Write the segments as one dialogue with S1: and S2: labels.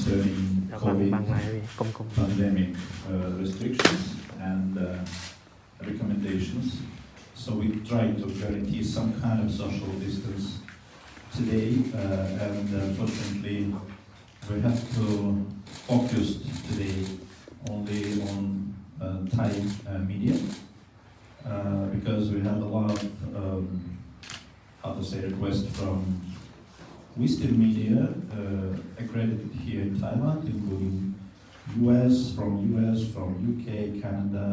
S1: concerning
S2: บาง
S1: COVID
S2: ไม้พี่กลม
S1: pandemic restrictions and recommendations. So we try to guarantee some kind of social distance today, and fortunately we have to focus today only on Thai media because we had a lot of requests from Western media accredited here in Thailand, including US, from UK, Canada,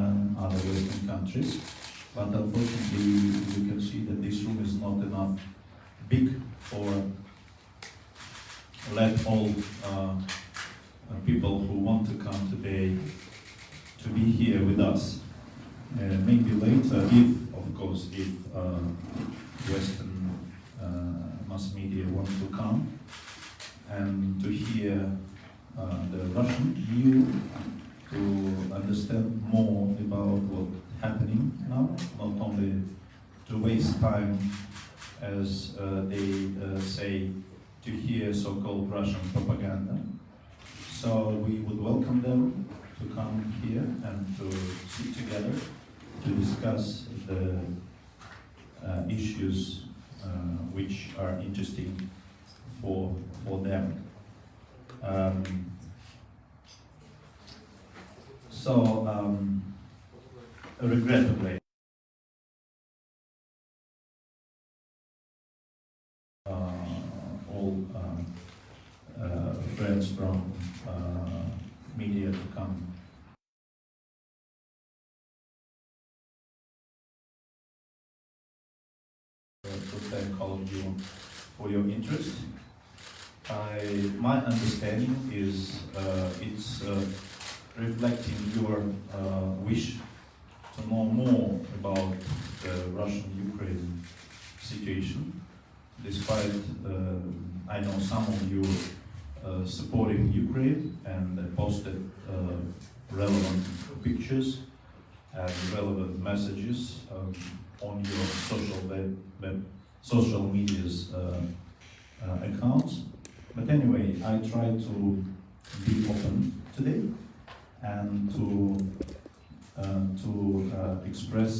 S1: other Western countries. But unfortunately, you can see that this room is not enough big for let all people who want to come today to be here with us. Maybe later, if Western mass media want to come and to hear the Russian view, to understand more about what's happening now, not only to waste time as they say to hear so-called Russian propaganda. So we would welcome them to come here and to sit together to discuss the issues which are interesting for them. Regrettably, all friends from media to come. To thank all of you for your interest. My understanding is it's reflecting your wish to know more about the Russian-Ukraine situation. Despite I know some of you supporting Ukraine and posted relevant pictures and relevant messages on your social media's accounts. But anyway, I try to be open today and to express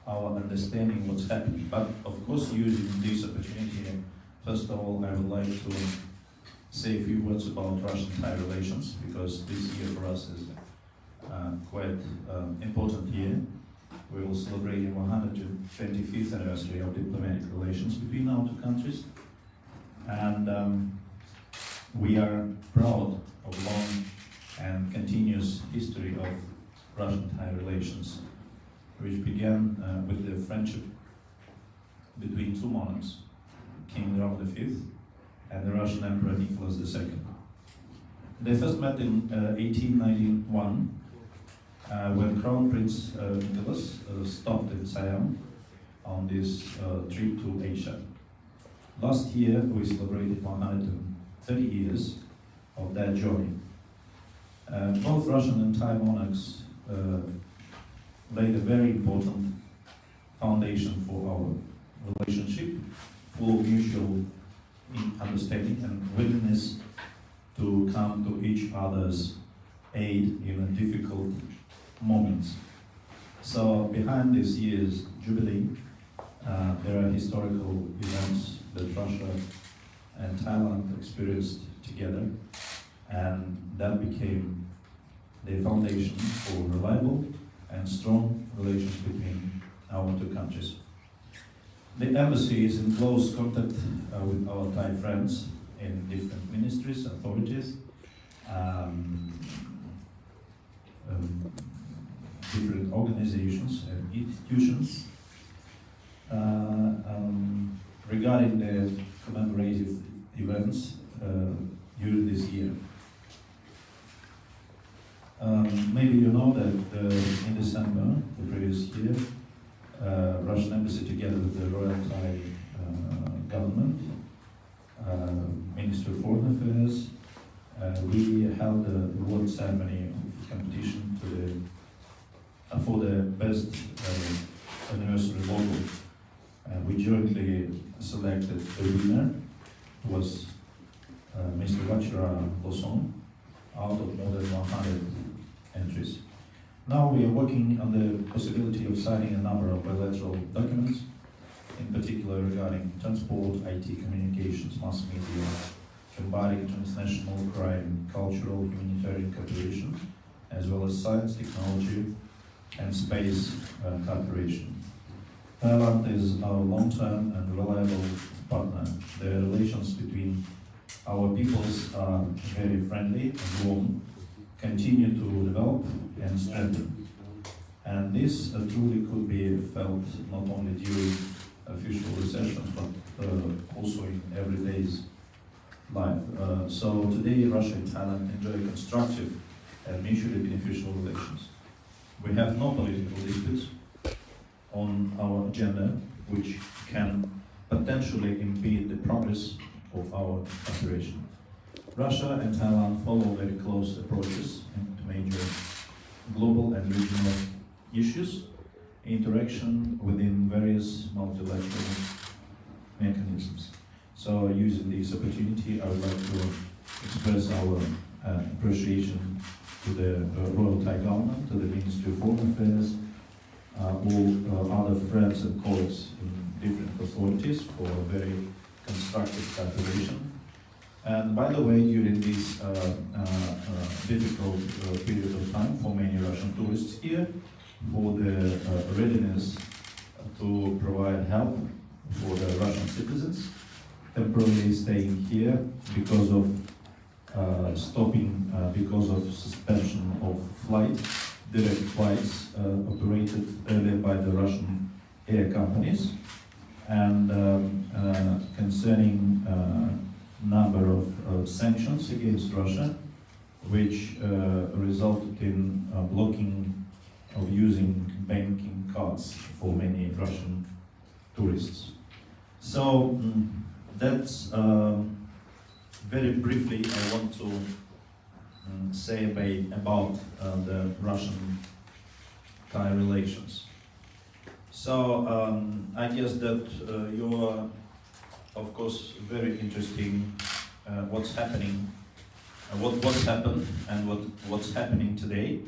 S1: our understanding what's happening. But of course, using this opportunity, first of all, I would like to say a few words about Russian-Thai relations, because this year for us is quite important year. We will celebrate the 125th anniversary of diplomatic relations between our two countries. And we are proud of long and continuous history of Russian-Thai relations, which began with the friendship between two monarchs, King Rama V and the Russian Emperor Nicholas II. They first met in 1891 when Crown Prince Nicholas stopped in Siam on this trip to Asia. Last year we celebrated 130 years of that journey. Both Russian and Thai monarchs laid a very important foundation for our relationship, full of mutual understanding and willingness to come to each other's aid in a difficult moments. So behind this year's jubilee, there are historical events that Russia and Thailand experienced together, and that became the foundation for reliable and strong relations between our two countries. The embassy is in close contact with our Thai friends in different ministries, authorities, different organizations and institutions regarding the commemorative events during this year. Maybe you know that in December, the previous year, Russian embassy together with the Royal Thai government, Ministry of Foreign Affairs, we held a award ceremony competition for the best anniversary logo. We jointly selected the winner, who was Mr. Vachra Losong, out of more than 100 entries. Now we are working on the possibility of signing a number of bilateral documents, in particular regarding transport, IT communications, mass media, combating transnational crime, cultural humanitarian cooperation, as well as science, technology, and space cooperation. Thailand is our long-term and reliable partner. The relations between our peoples are very friendly and warm, continue to develop and strengthen. And this truly could be felt not only during official recessions, but also in everyday's life. So today, Russia and Thailand enjoy constructive and mutually beneficial relations. We have no political disputes on our agenda, which can potentially impede the progress of our cooperation. Russia and Thailand follow very close approaches to major global and regional issues, interaction within various multilateral mechanisms. So using this opportunity, I would like to express our appreciation to the Royal Thai government, to the Ministry of Foreign Affairs, all other friends and colleagues in different authorities for a very constructive cooperation. And by the way, during this difficult period of time for many Russian tourists here, for the readiness to provide help for the Russian citizens temporarily staying here because of because of suspension of direct flights operated earlier by the Russian air companies, and concerning number of sanctions against Russia, which resulted in blocking of using banking cards for many Russian tourists. So that's very briefly I want to say about the Russian-Thai relations. So I guess that you're, of course, very interesting what's happening, what's happened, and what's happening today,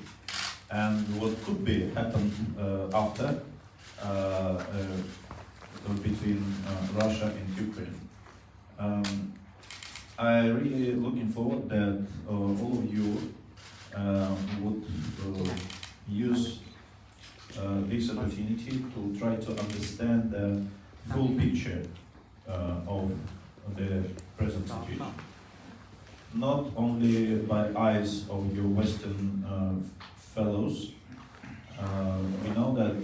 S1: and what could be happen after between Russia and Ukraine. I really looking forward that all of you would use this opportunity to try to understand the full picture of the present situation. Not only by eyes of your Western fellows. We know that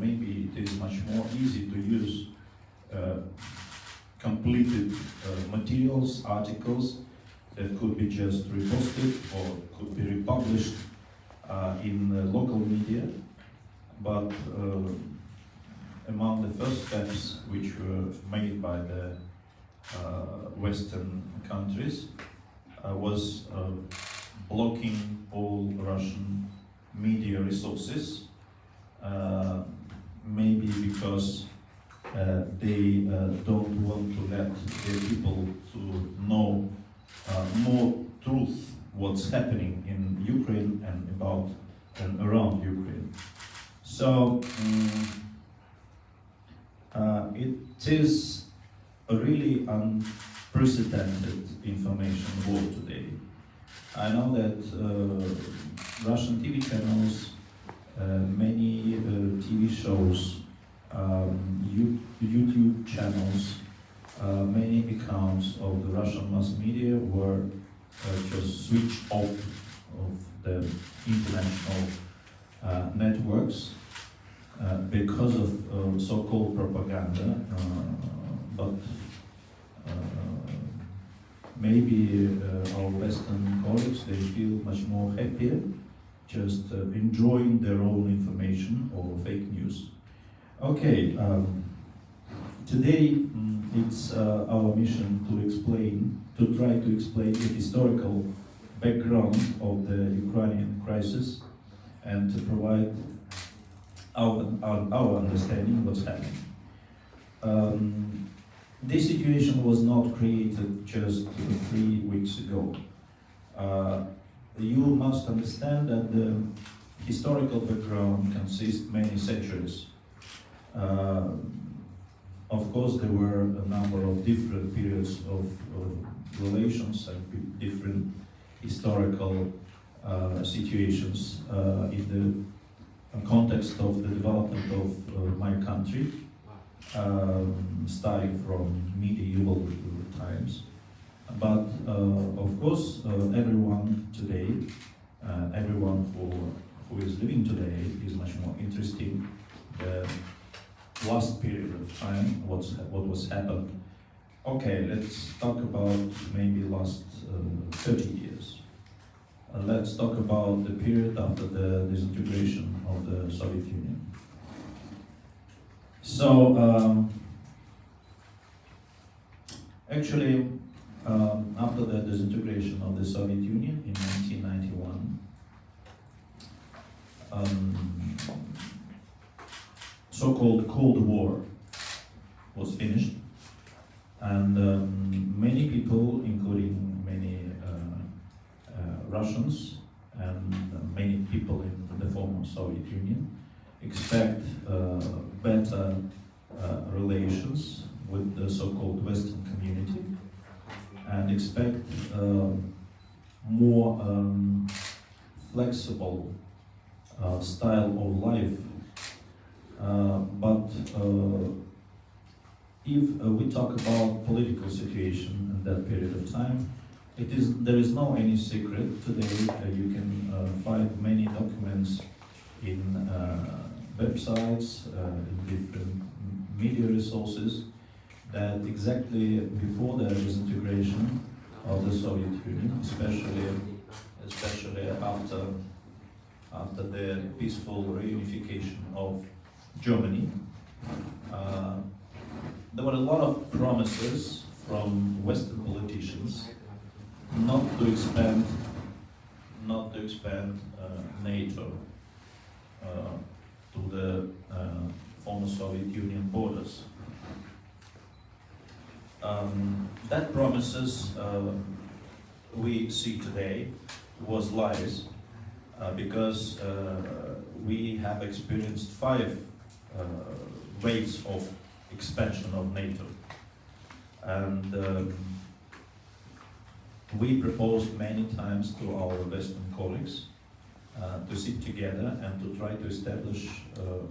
S1: maybe it is much more easy to use completed materials, articles that could be just reposted or could be republished in local media, but among the first steps which were made by the Western countries was blocking all Russian media resources, maybe because they don't want to let their people to know more truth what's happening in Ukraine and about and around Ukraine. So it is a really unprecedented information war today. I know that Russian TV channels, many TV shows, YouTube channels, many accounts of the Russian mass media were just switched off of the international networks because of so-called propaganda, but maybe our Western colleagues, they feel much more happier just enjoying their own information or fake news. Okay, today it's our mission to try to explain the historical background of the Ukrainian crisis and to provide our understanding of what's happening. this situation was not created just 3 weeks ago. You must understand that the historical background consists many centuries. Of course, there were a number of different periods of relations and different historical situations in the context of the development of my country, starting from medieval times. But of course, everyone today, everyone who is living today is much more interested in the last period of time, what was happened. Okay, let's talk about maybe last 30 years. Let's talk about the period after the disintegration of the Soviet Union. So, actually, after the disintegration of the Soviet Union in 1991, so-called Cold War was finished, and many people, including many Russians and many people in the former Soviet Union, expect better relations with the so-called Western community, and expect more flexible style of life. But if we talk about political situation in that period of time, there is no any secret. Today you can find many documents in websites, in different media resources, that exactly before the disintegration of the Soviet Union, especially after the peaceful reunification of Germany, there were a lot of promises from Western politicians not to expand NATO to the former Soviet Union borders. That promises we see today was lies, because we have experienced 5 waves of expansion of NATO, and we proposed many times to our Western colleagues to sit together and to try to establish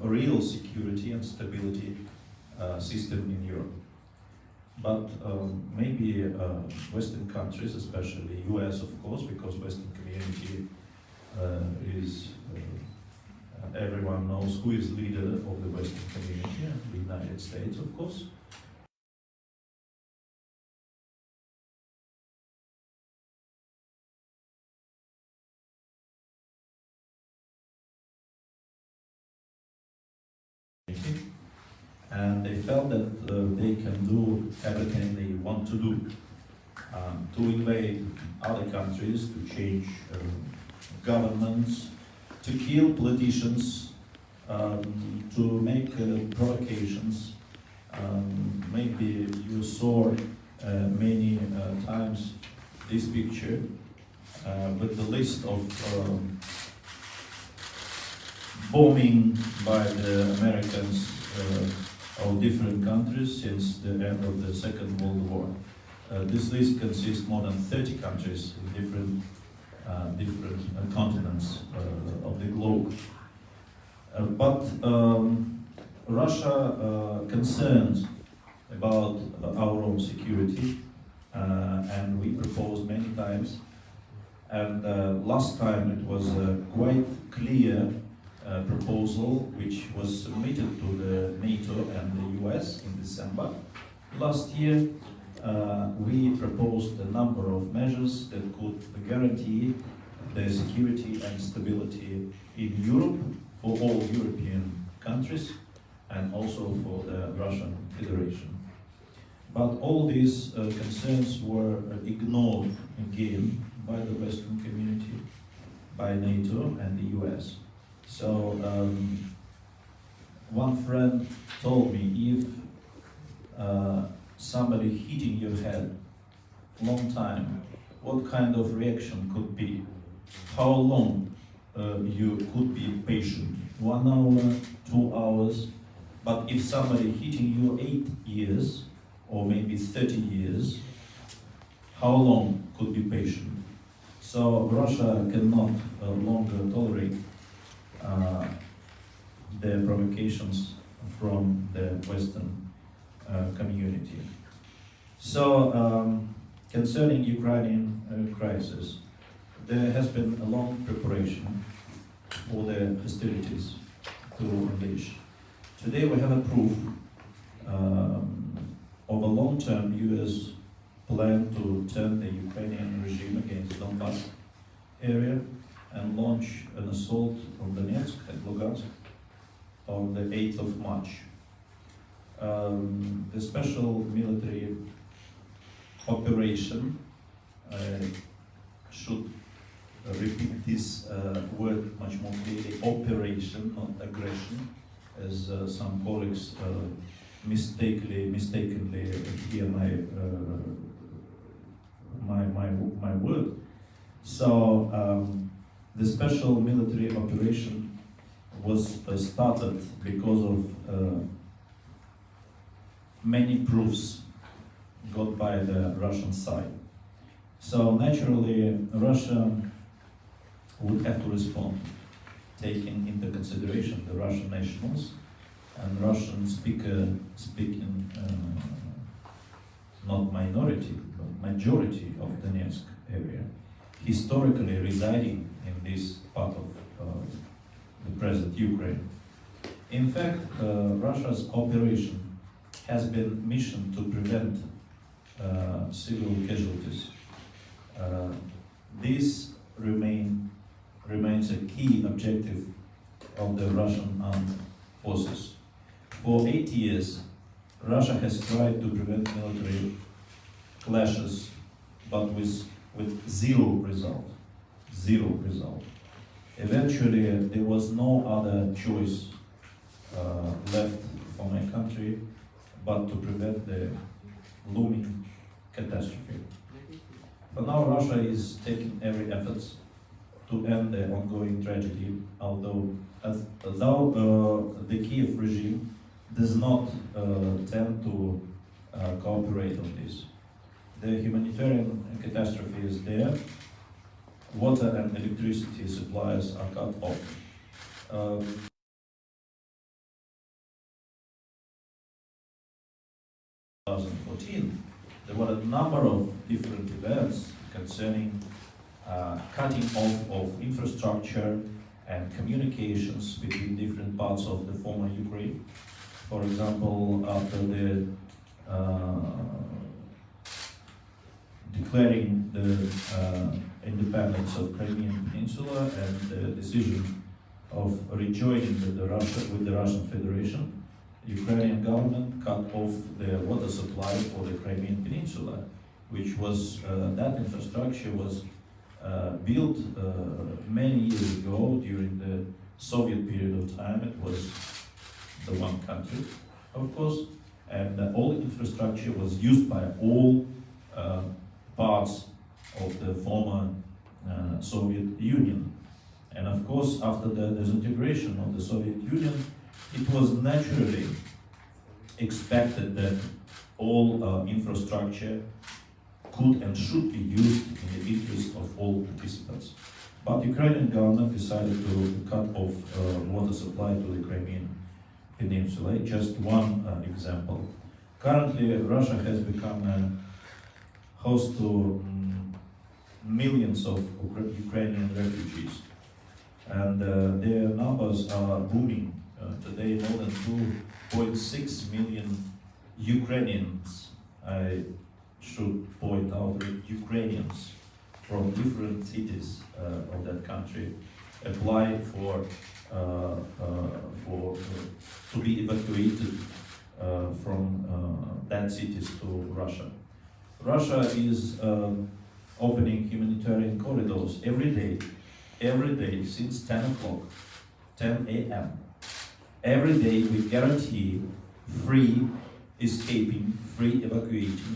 S1: a real security and stability system in Europe. But maybe Western countries, especially US, of course, because Western community is, everyone knows who is leader of the Western community, the United States, of course. And they felt that they can do everything they want to do, to invade other countries, to change governments, to kill politicians, to make provocations. Maybe you saw many times this picture with the list of bombing by the Americans of different countries since the end of the Second World War. This list consists more than 30 countries in different continents of the globe. But Russia concerned about our own security, and we proposed many times. And last time it was a quite clear proposal which was submitted to the NATO and the US in December. Last year we proposed a number of measures that could guarantee the security and stability in Europe for all European countries and also for the Russian Federation. But all these concerns were ignored again by the Western community, by NATO and the US. So one friend told me, if somebody hitting your head long time, what kind of reaction could be? How long you could be patient? 1 hour, 2 hours? But if somebody hitting you 8 years, or maybe 30 years, how long could be patient? So Russia cannot longer tolerate the provocations from the Western community. So concerning Ukrainian crisis, there has been a long preparation for the hostilities to unleash. Today we have a proof of a long-term US plan to turn the Ukrainian regime against Donbass area and launch an assault on Donetsk and Lugansk on the 8th of March. The special military operation, I should repeat this word much more clearly, operation, not aggression, as some colleagues mistakenly hear my word. So the special military operation was started because of many proofs got by the Russian side. So naturally, Russia would have to respond, taking into consideration the Russian nationals and Russian speaking, not minority, but majority of Donetsk area, historically residing in this part of the present Ukraine. In fact, Russia's operation has been mission to prevent civil casualties. This remains a key objective of the Russian armed forces. For 8 years, Russia has tried to prevent military clashes, but with zero result. Zero result. Eventually, there was no other choice left for my country but to prevent the looming catastrophe. For now, Russia is taking every effort to end the ongoing tragedy, although the Kiev regime does not tend to cooperate on this. The humanitarian catastrophe is there. Water and electricity supplies are cut off. 2014, there were a number of different events concerning cutting off of infrastructure and communications between different parts of the former Ukraine. For example, after the declaring the independence of Crimean Peninsula and the decision of rejoining with the Russian Federation, the Ukrainian government cut off the water supply for the Crimean Peninsula, which was, that infrastructure was built many years ago during the Soviet period of time. It was the one country, of course, and all the infrastructure was used by all parts of the former Soviet Union. And of course, after the disintegration of the Soviet Union, it was naturally expected that all infrastructure could and should be used in the interest of all participants. But the Ukrainian government decided to cut off water supply to the Crimean Peninsula. Just one example. Currently, Russia has become a host to millions of Ukrainian refugees, and their numbers are booming. Today, more than 2.6 million Ukrainians, I should point out, Ukrainians from different cities of that country apply to be evacuated from that cities to Russia. Russia is opening humanitarian corridors every day since 10 o'clock, 10 a.m. Every day we guarantee free escaping, free evacuation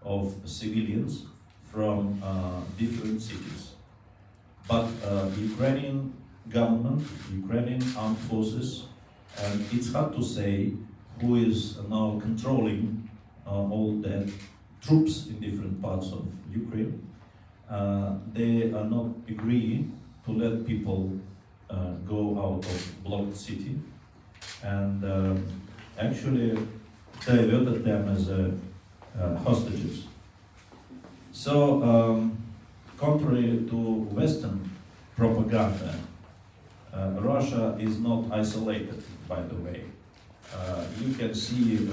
S1: of civilians from different cities. But Ukrainian government, Ukrainian armed forces, and it's hard to say who is now controlling all the troops in different parts of Ukraine. They are not agreeing to let people go out of blocked city, and actually diverted them as hostages. So, contrary to Western propaganda, Russia is not isolated, by the way. You can see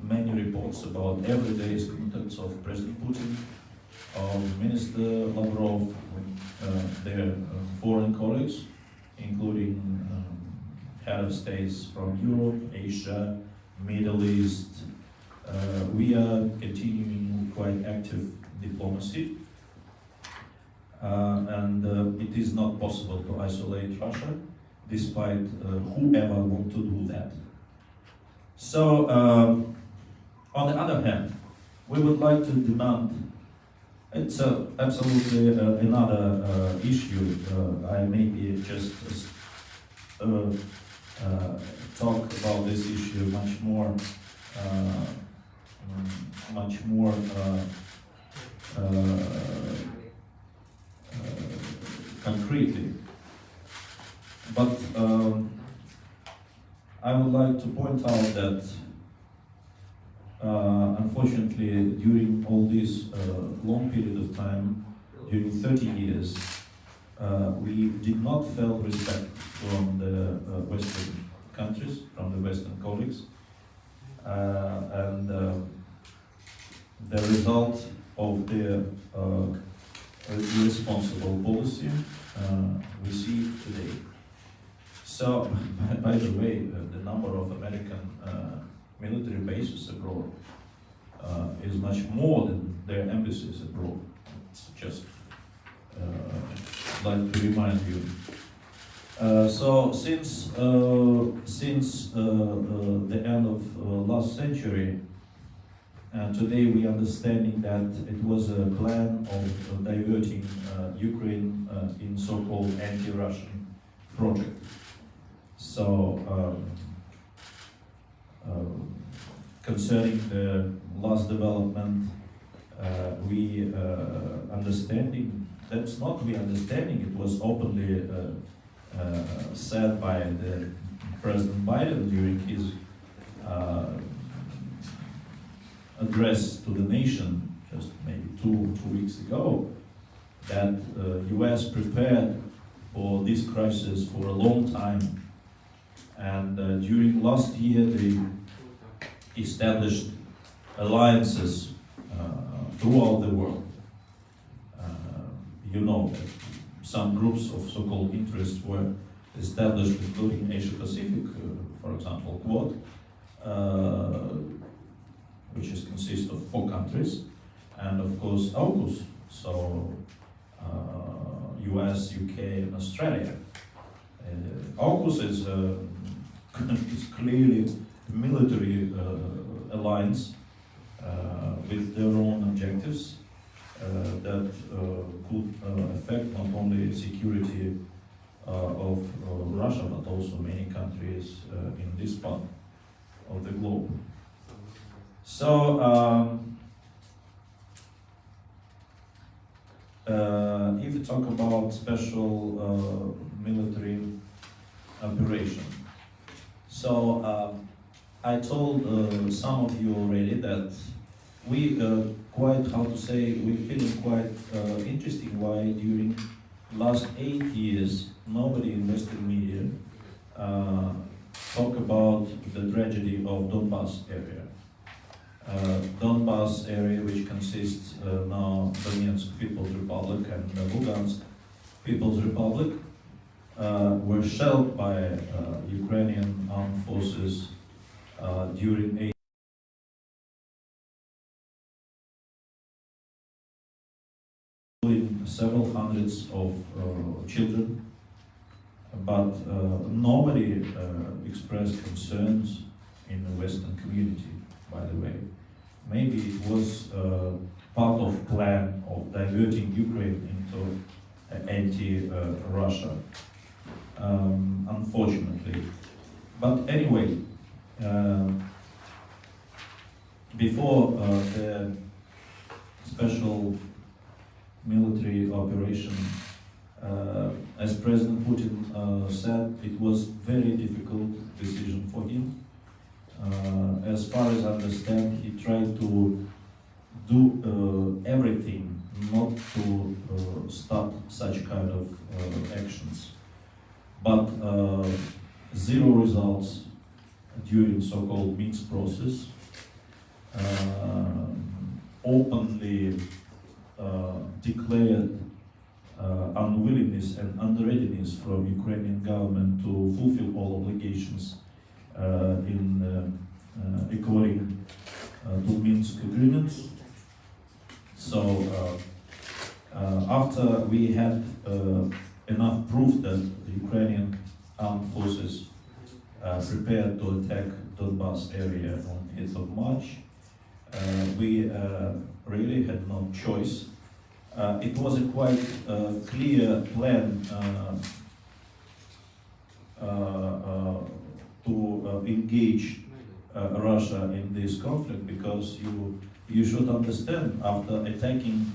S1: many reports about everyday contacts of President Putin, of Minister Lavrov, with their foreign colleagues, including head of states from Europe, Asia, Middle East. We are continuing quite active diplomacy, and it is not possible to isolate Russia, despite whoever want to do that. So, on the other hand, we would like to demand, it's absolutely another issue. I maybe just talk about this issue much more concretely. But I would like to point out that unfortunately, during all this long period of time, during 30 years, we did not feel respect from the Western countries, from the Western colleagues, and the result of the irresponsible policy we see today. So, by the way, the number of American military bases abroad is much more than their embassies abroad. It's just like to remind you. So since the end of last century, today we understanding that it was a plan of diverting Ukraine in so-called anti-Russian project. So concerning the last development, we understanding, that's not we understanding, it was openly said by the President Biden during his address to the nation just maybe two weeks ago, that US prepared for this crisis for a long time, and during last year they established alliances throughout the world. You know that some groups of so-called interests were established, including Asia Pacific, for example, Quad, which is consists of 4 countries, and of course AUKUS, so US, UK, and Australia. AUKUS is clearly a military alliance with their own objectives that could affect not only security of Russia, but also many countries in this part of the globe. So, if we talk about special military operation, so I told some of you already that we quite, how to say, we feeling quite interesting why during last 8 years nobody in Western media talk about the tragedy of Donbass area. Donbass area, which consists now Donetsk People's Republic and Lugansk People's Republic, were shelled by Ukrainian armed forces during several hundreds of children, but nobody expressed concerns in the Western community, by the way. maybe it was part of plan of diverting Ukraine into anti-Russia, unfortunately. But anyway, before the special military operation, as President Putin said, it was very difficult decision for him. As far as I understand, he tried to do everything not to stop such kind of actions. But zero results during so-called Minsk process. Openly declared unwillingness and unreadiness from Ukrainian government to fulfill all obligations according to Minsk agreements. So after we had enough proof that the Ukrainian armed forces prepared to attack Donbas area on 8th of March, we really had no choice. It was a quite clear plan to engage Russia in this conflict, because you should understand, after attacking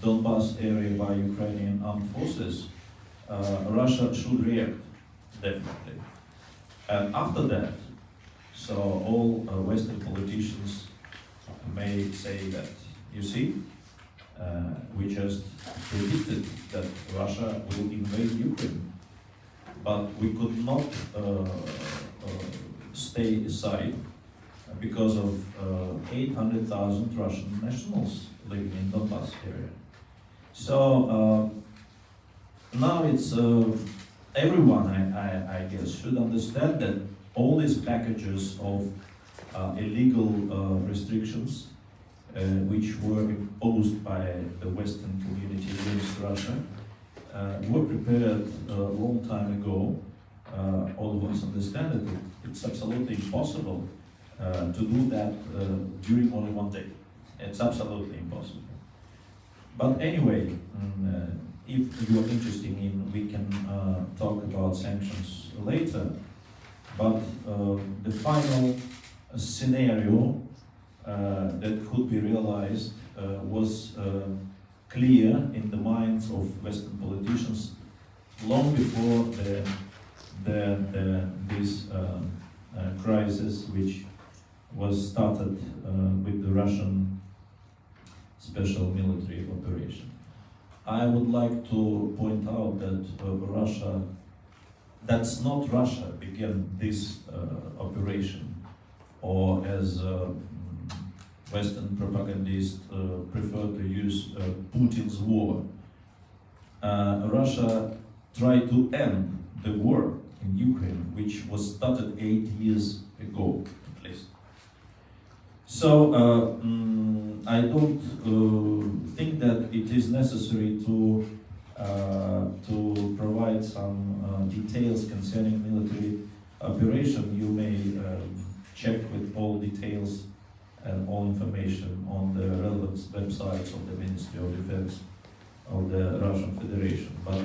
S1: Donbas area by Ukrainian armed forces, Russia should react, definitely. And after that, so all Western politicians may say that, you see, we just predicted that Russia will invade Ukraine, but we could not stay aside because of 800,000 Russian nationals living in Donbas area. So now it's everyone, I guess, should understand that all these packages of illegal restrictions which were imposed by the Western community against Russia were prepared a long time ago. All of us understand that it's absolutely impossible to do that during only one day. It's absolutely impossible. But anyway, if you're interested in, we can talk about sanctions later. But the final scenario that could be realized was clear in the minds of Western politicians long before this crisis, which was started with the Russian special military operation. I would like to point out that Russia, that's not Russia began this operation, or as Western propagandists prefer to use Putin's war. Russia tried to end the war in Ukraine, which was started 8 years ago, at least. So I don't think that it is necessary to provide some details concerning military operation. You may check with all details and all information on the relevant websites of the Ministry of Defense of the Russian Federation. But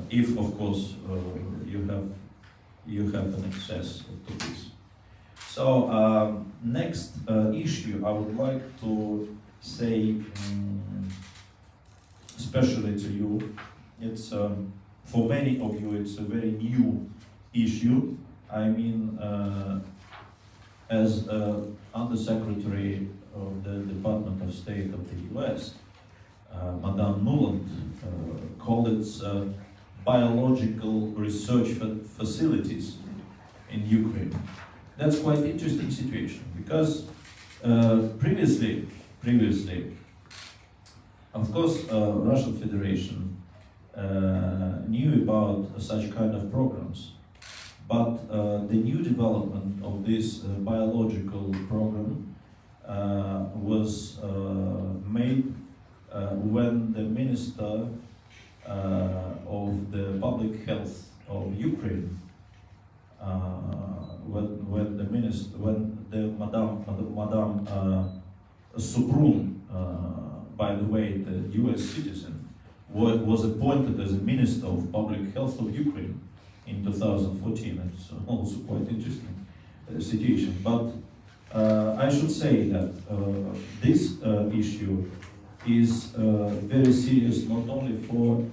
S1: if, of course, you have an access to this. So next issue I would like to say, especially to you, it's for many of you it's a very new issue. I mean, as Undersecretary of the Department of State of the US, Madame Nuland called it biological research facilities in Ukraine. That's quite interesting situation, because previously, of course, Russian Federation knew about such kind of programs, but the new development of this biological program was made when the Minister of the Public Health of Ukraine when the Madame Subrun, by the way, the U.S. citizen, was appointed as a Minister of Public Health of Ukraine in 2014. It's also quite interesting situation. But I should say that this issue is very serious, not only for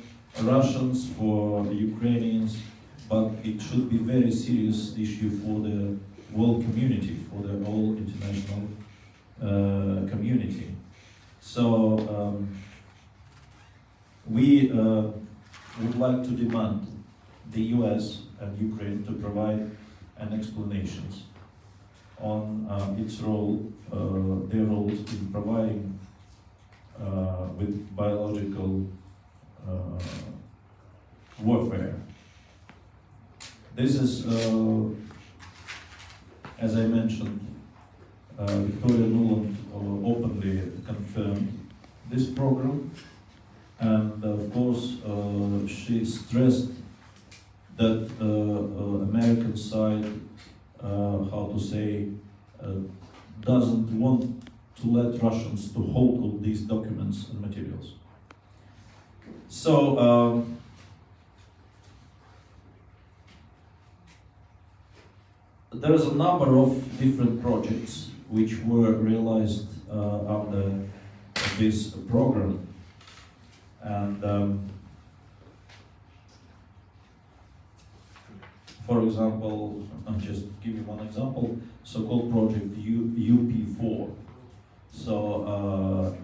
S1: Russians, for Ukrainians, but it should be very serious issue for the world community, for the whole international community. So we would like to demand the US and Ukraine to provide an explanations on its role, their roles in providing with biological warfare. This is, as I mentioned, Victoria Nuland openly confirmed this program, and of course she stressed that American side, how to say, doesn't want to let Russians to hold all these documents and materials. So there is a number of different projects which were realized under this program, and for example, I'll just give you one example, so-called project UP4. So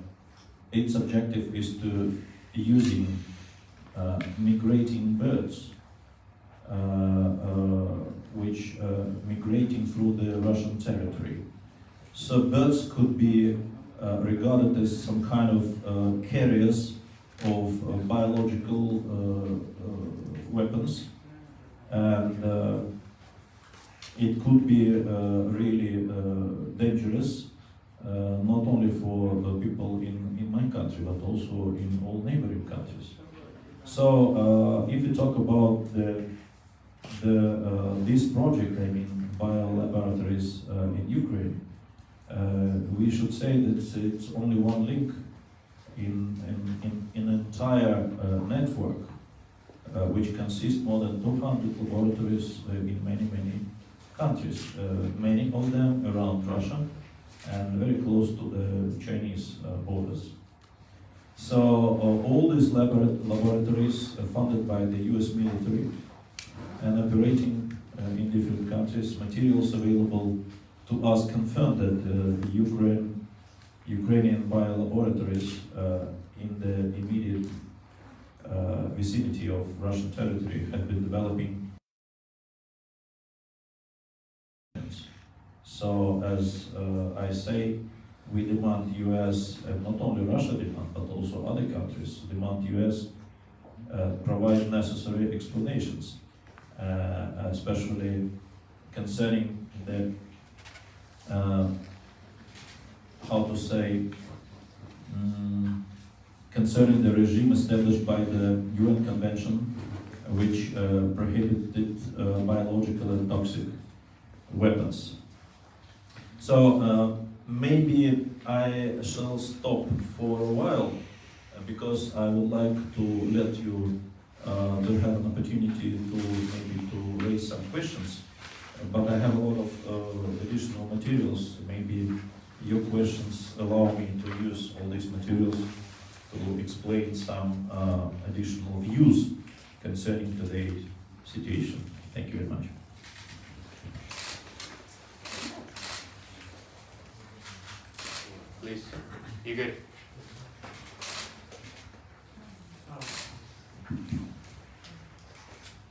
S1: its objective is to using migrating birds which migrating through the Russian territory. So birds could be regarded as some kind of carriers of biological weapons, and it could be really dangerous, not only for the people in my country, but also in all neighboring countries. So if you talk about this project, I mean biolaboratories in Ukraine, we should say that it's only one link in an entire network which consists more than 200 laboratories in many countries, many of them around Russia and very close to the Chinese borders. So all these laboratories are funded by the US military and operating in different countries. Materials available to us confirm that the Ukrainian biolaboratories in the immediate vicinity of Russian territory have been developing. So as I say, we demand US, and not only Russia demand, but also other countries demand US provide necessary explanations, especially concerning the, how to say, concerning the regime established by the UN Convention, which prohibited biological and toxic weapons. So maybe I shall stop for a while, because I would like to let you to have an opportunity to maybe to raise some questions. But I have a lot of additional materials. Maybe your questions allow me to use all these materials to explain some additional views concerning today's situation. Thank you very much.
S2: Please, Igor.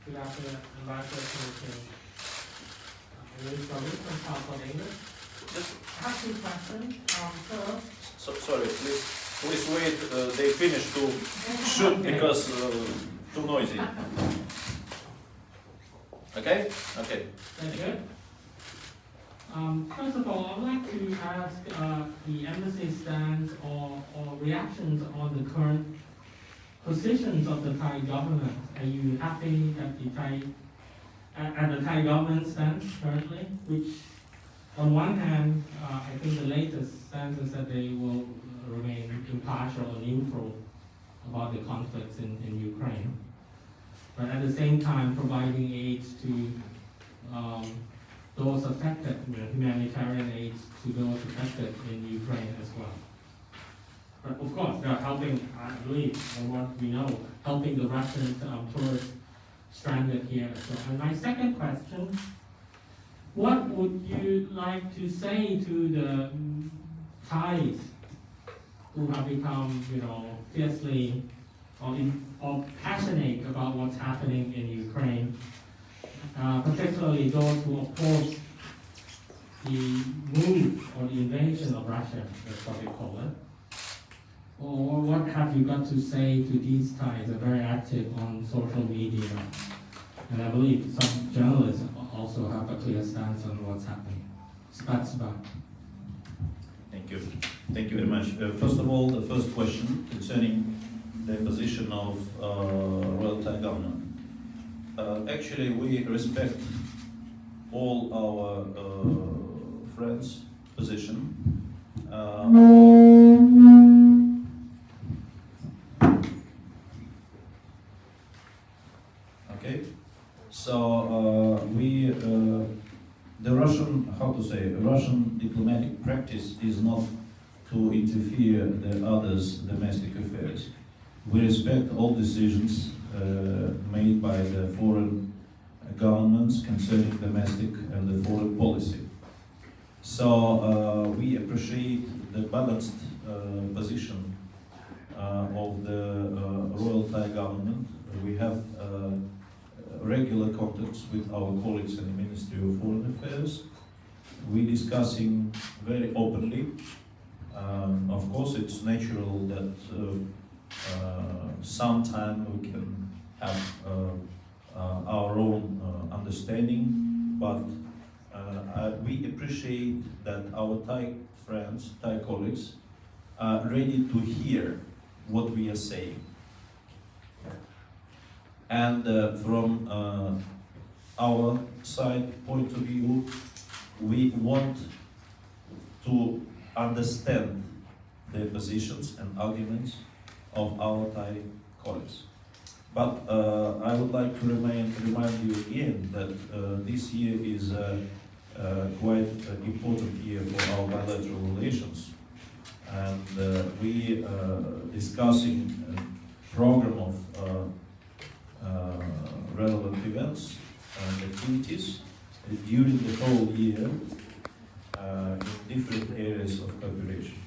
S3: Good afternoon, Ambassador Commission. Really sorry from South English. Just have two questions. First,
S1: Sorry, please wait. They finish to shoot because too noisy. Okay? Okay.
S3: Thank you. First of all, I'd like to ask the embassy's stance or reactions on the current positions of the Thai government. Are you happy that the Thai and the Thai government stance currently, which on one hand, I think the latest stance is that they will remain impartial or neutral about the conflicts in Ukraine, but at the same time providing aid to those affected, humanitarian aid to those affected in Ukraine as well. But of course, they are helping, I believe, from what we know, helping the Russian tourists stranded here as well. And my second question, what would you like to say to the Thais who have become, fiercely or passionate about what's happening in Ukraine, particularly those who oppose the move or the invasion of Russia, that's what they call it? Or what have you got to say to these Thais? They're very active on social media, and I believe some journalists also have a clear stance on what's happening. Spasiba.
S1: Thank you. Thank you very much. First of all, the first question concerning the position of Royal Thai government. Actually, we respect all our friends' position. Okay, so the Russian, Russian diplomatic practice is not to interfere the others' domestic affairs. We respect all decisions made by the foreign governments concerning domestic and the foreign policy. So we appreciate the balanced position of the Royal Thai government. We have regular contacts with our colleagues in the Ministry of Foreign Affairs. We're discussing very openly. Of course, it's natural that sometime we can have our own understanding, but we appreciate that our Thai friends, Thai colleagues, are ready to hear what we are saying. And from our side point of view, we want to understand the positions and arguments of our Thai colleagues. But I would like to remind you again that this year is quite an important year for our bilateral relations. And we are discussing a program of relevant events and activities during the whole year in different areas of cooperation.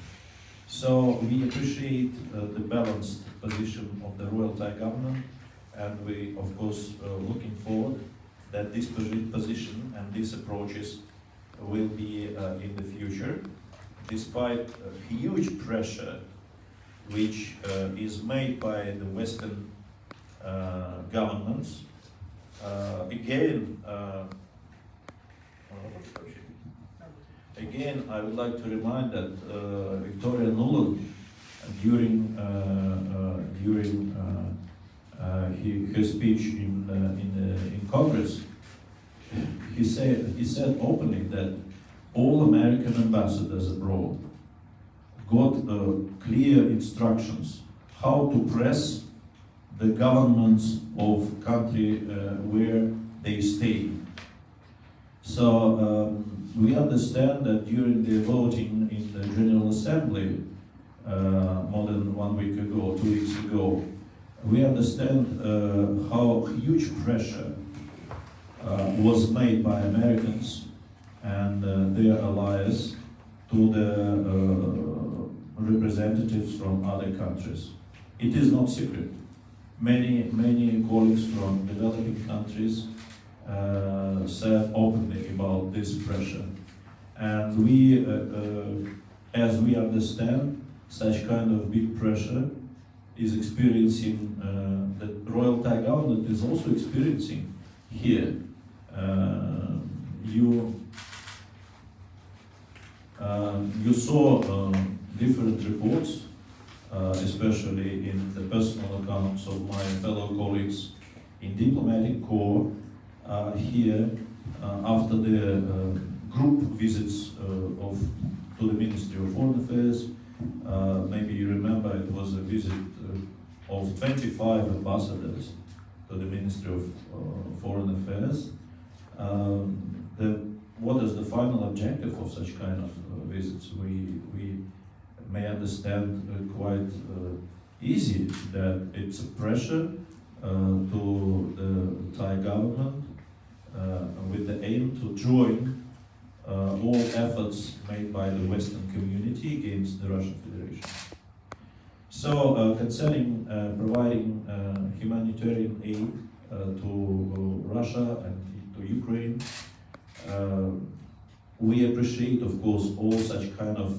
S1: So we appreciate the balanced position of the Royal Thai government, and we, of course, looking forward that this position and these approaches will be in the future, despite huge pressure which is made by the Western governments. Again, I would like to remind that Victoria Nuland, during her speech in Congress, he said openly that all American ambassadors abroad got clear instructions how to press the governments of country where they stay. So we understand that during the voting in the General Assembly more than 1 week ago, 2 weeks ago, we understand how huge pressure was made by Americans and their allies to the representatives from other countries. It is not secret. Many colleagues from developing countries said openly about this pressure. And we, as we understand, such kind of big pressure is experiencing, that Royal Thai government is also experiencing here. You saw different reports, especially in the personal accounts of my fellow colleagues in diplomatic corps, here after the group visits to the Ministry of Foreign Affairs. Maybe you remember it was a visit of 25 ambassadors to the Ministry of Foreign Affairs. What is the final objective of such kind of visits? We may understand quite easy that it's a pressure to the Thai government with the aim to join all efforts made by the Western community against the Russian Federation. So, concerning providing humanitarian aid to Russia and to Ukraine, we appreciate, of course, all such kind of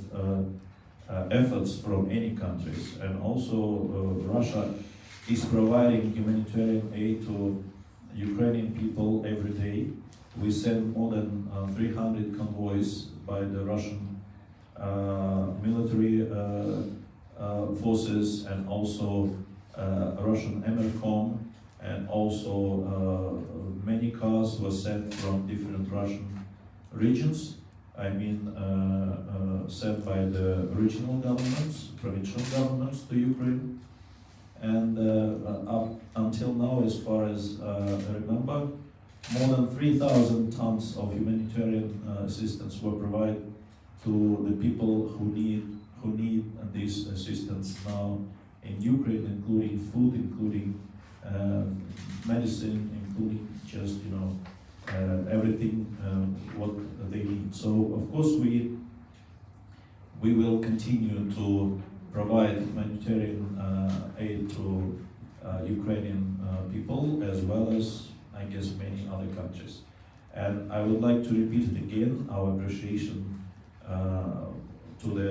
S1: efforts from any countries, and also Russia is providing humanitarian aid to Ukrainian people every day. We send more than 300 convoys by the Russian military forces, and also Russian Emercom, and also many cars were sent from different Russian regions. I mean, sent by the regional governments, provincial governments to Ukraine. And up until now, as far as I remember, more than 3,000 tons of humanitarian assistance were provided to the people who need this assistance now in Ukraine, including food, including medicine, including just everything what they need. So of course we will continue to provide humanitarian aid to Ukrainian people, as well as, I guess, many other countries. And I would like to repeat it again, our appreciation to the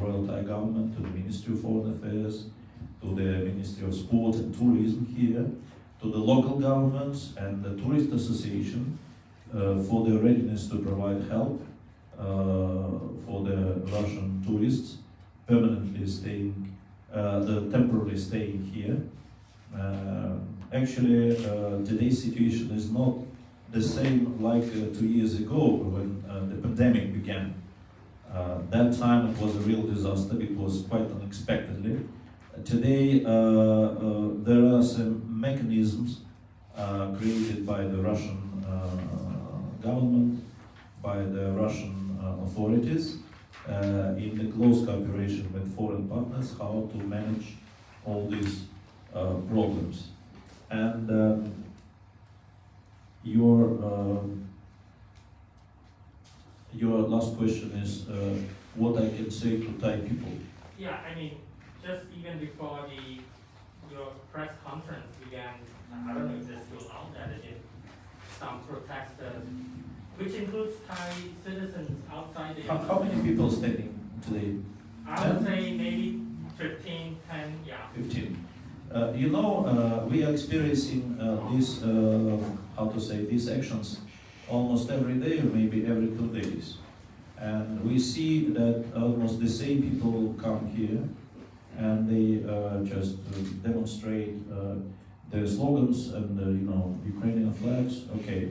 S1: Royal Thai Government, to the Ministry of Foreign Affairs, to the Ministry of Sport and Tourism here, to the local governments and the Tourist Association for their readiness to provide help for the Russian tourists permanently staying, temporarily staying here. Actually, today's situation is not the same like 2 years ago when the pandemic began. That time it was a real disaster. It was quite unexpectedly. Today, there are some mechanisms created by the Russian government, by the Russian authorities, in the close cooperation with foreign partners, how to manage all these problems. And your last question is what I can say to Thai people.
S3: Yeah, I mean, just even before your press conference began, I don't know if they're still out there, if some protesters, which includes Thai citizens outside the...
S1: How many people standing today?
S3: I would say maybe 15, 10, yeah. 15.
S1: We are experiencing these actions almost every day, or maybe every 2 days. And we see that almost the same people come here, and they just demonstrate their slogans and Ukrainian flags. Okay,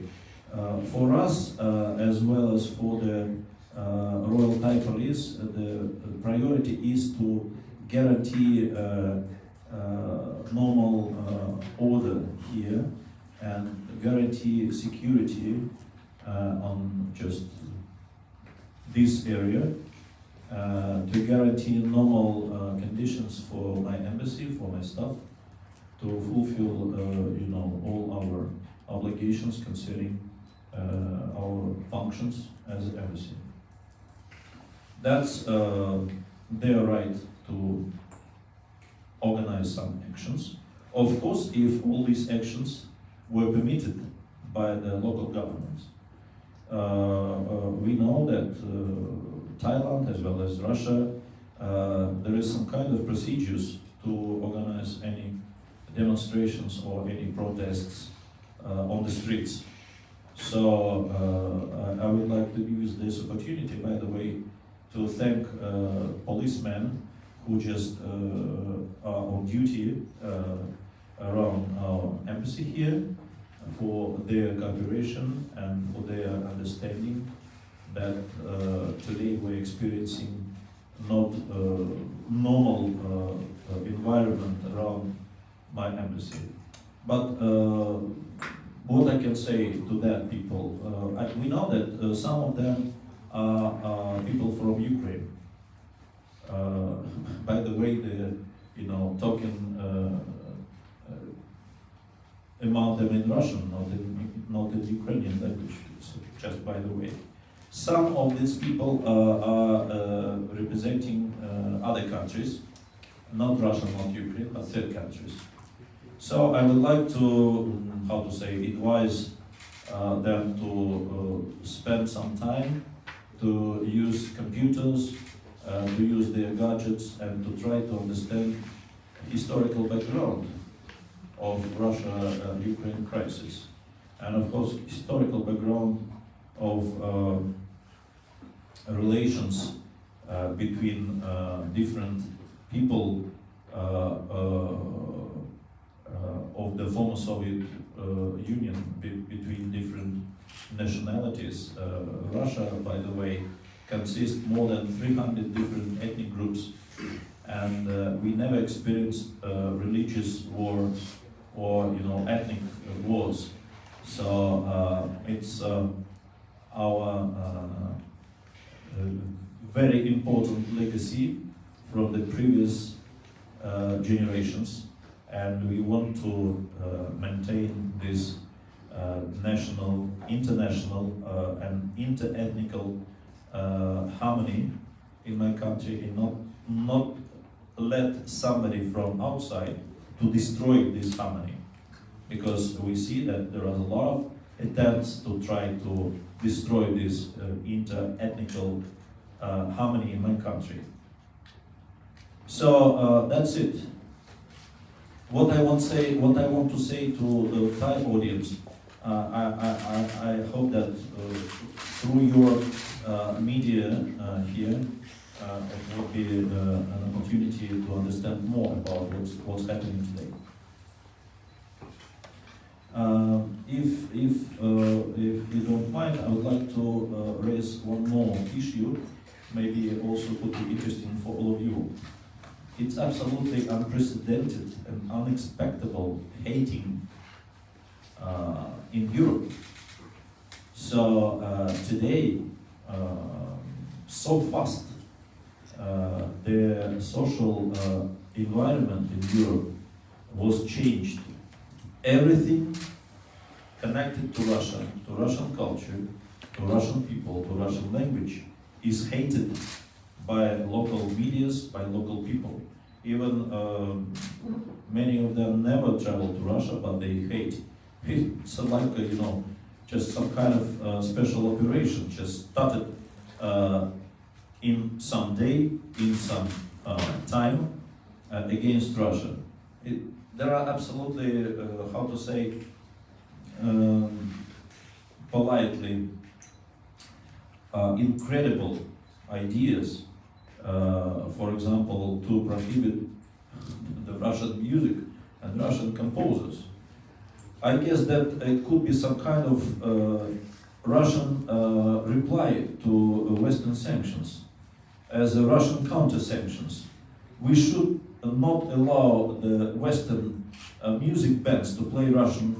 S1: for us as well as for the Royal Thai Police, the priority is to guarantee normal order here and guarantee security on just this area, to guarantee normal conditions for my embassy, for my staff, to fulfill all our obligations concerning our functions as an embassy. That's their right to organize some actions. Of course, if all these actions were permitted by the local governments. We know that Thailand, as well as Russia, there is some kind of procedures to organize any demonstrations or any protests on the streets. So I would like to use this opportunity, by the way, to thank policemen who just are on duty around our embassy here. for their cooperation and for their understanding that today we're experiencing not normal environment around my embassy. But what I can say to that people, we know that some of them are people from Ukraine. By the way, they're talking among them in Russian, not in Ukrainian language. So just by the way, some of these people are representing other countries, not Russia, not Ukraine, but third countries. So I would like to, advise them to spend some time to use computers, to use their gadgets, and to try to understand historical background of Russia-Ukraine crisis, and of course historical background of relations between different people of the former Soviet Union, between different nationalities. Russia, by the way, consists more than 300 different ethnic groups, and we never experienced religious war or ethnic wars. So it's our very important legacy from the previous generations, and we want to maintain this national, international, and inter-ethnical harmony in my country, and not let somebody from outside to destroy this harmony, because we see that there are a lot of attempts to try to destroy this inter-ethnical harmony in my country. So that's it. What I want to say to the Thai audience, I hope that through your media here, it will be an opportunity to understand more about what's happening today. If you don't mind, I would like to raise one more issue, maybe also could be interesting for all of you. It's absolutely unprecedented and unexpected hating in Europe. So today, so fast, the social environment in Europe was changed. Everything connected to Russia, to Russian culture, to Russian people, to Russian language is hated by local medias, by local people. Even many of them never travel to Russia, but they hate. It's like just some kind of special operation just started in some day, in some time against Russia. There are absolutely, politely, incredible ideas. For example, to prohibit the Russian music and Russian composers. I guess that it could be some kind of Russian reply to Western sanctions, as a Russian counter-sanctions. We should not allow the Western music bands to play Russian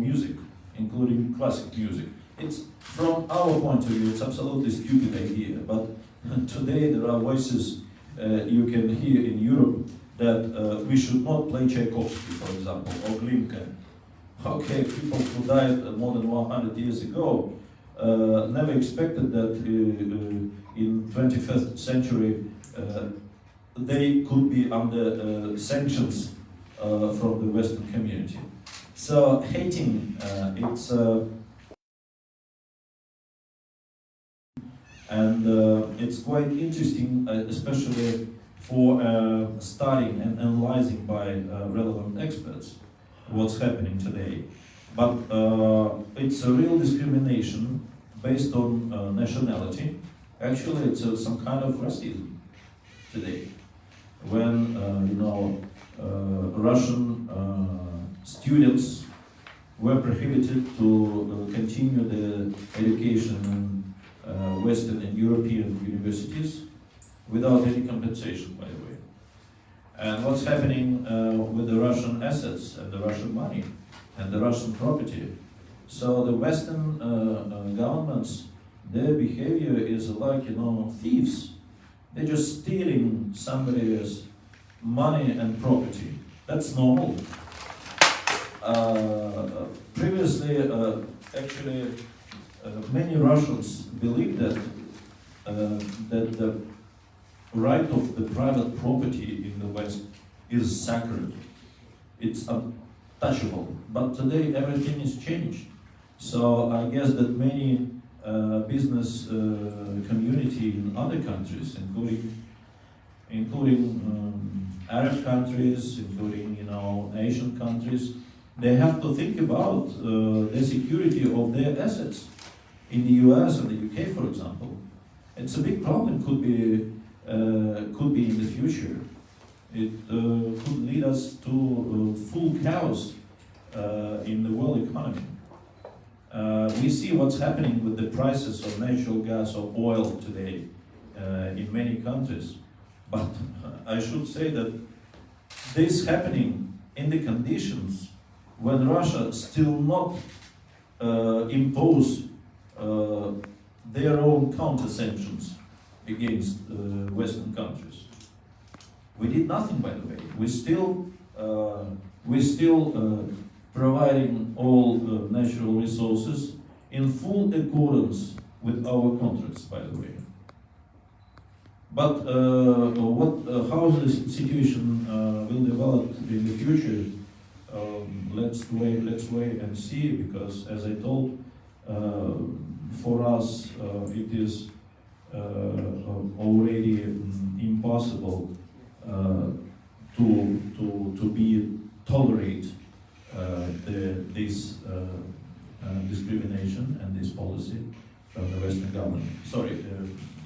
S1: music, including classic music. It's, from our point of view, it's absolutely stupid idea, but today there are voices you can hear in Europe that we should not play Tchaikovsky, for example, or Glinka. Okay, people who died more than 100 years ago never expected that in 21st century they could be under sanctions from the Western community. So hating, it's quite interesting, especially for studying and analyzing by relevant experts what's happening today. But it's a real discrimination based on nationality. Actually, it's some kind of racism today. When Russian students were prohibited to continue the education in Western and European universities without any compensation, by the way. And what's happening with the Russian assets and the Russian money and the Russian property? So the Western governments, their behavior is like, thieves. They're just stealing somebody's money and property. That's normal. Previously, actually, many Russians believed that the right of the private property in the West is sacred. It's untouchable. But today everything is changed. So I guess that many business community in other countries, including Arab countries, including Asian countries, they have to think about the security of their assets. In the US and the UK, for example, it's a big problem. Could be in the future. It could lead us to full chaos in the world economy. We see what's happening with the prices of natural gas or oil today in many countries. But I should say that this happening in the conditions when Russia still not impose their own counter-sanctions against Western countries. We did nothing, by the way. We're still providing all natural resources in full accordance with our contracts, by the way. But how the situation will develop in the future? Let's wait and see. Because, as I told, for us it is already impossible to be tolerate this discrimination and this policy from the Western government. Sorry,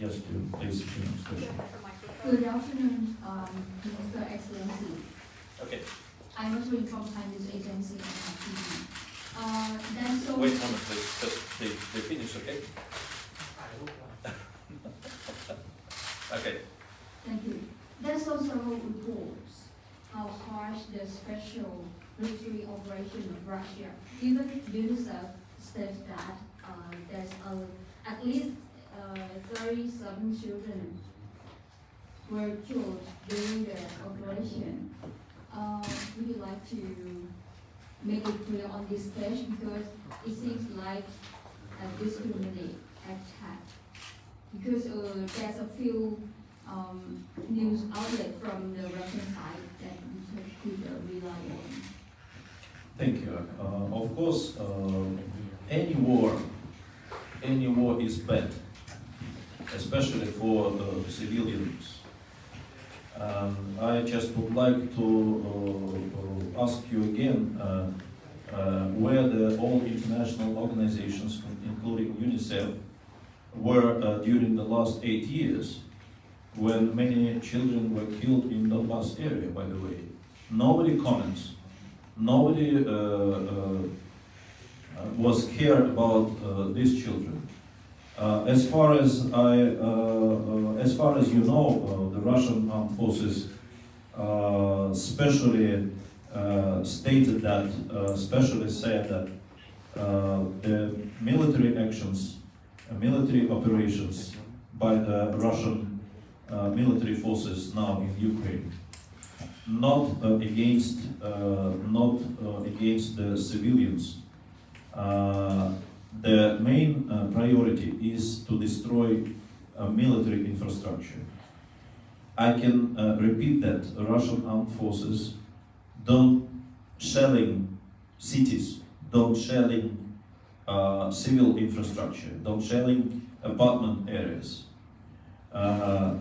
S1: yes, please, next question.
S2: Good afternoon, Minister Excellency.
S1: Okay.
S2: I'm Ashwin from Thai News Agency and TV.
S1: Wait a moment, please. Just they finish, okay? Okay.
S2: Thank you. There's also reports how harsh the special military operation of Russia. Even UNICEF states that there's at least 37 children were killed during the operation. Would you like to make it clear on this stage, because it seems like a discriminatory attack? Because there's a few news outlets from the Russian side that we could rely on.
S1: Thank you. Of course, any war is bad, especially for civilians. I just would like to ask you again where all international organizations, including UNICEF, were during the last 8 years, when many children were killed in the Donbass area, by the way. Nobody comments. Nobody was cared about these children. As far as you know, the Russian armed forces specially stated that, specially said that the military actions, military operations by the Russian military forces now in Ukraine, not against the civilians. The main priority is to destroy military infrastructure. I can repeat that Russian armed forces don't shelling cities, don't shelling civil infrastructure, don't shelling apartment areas.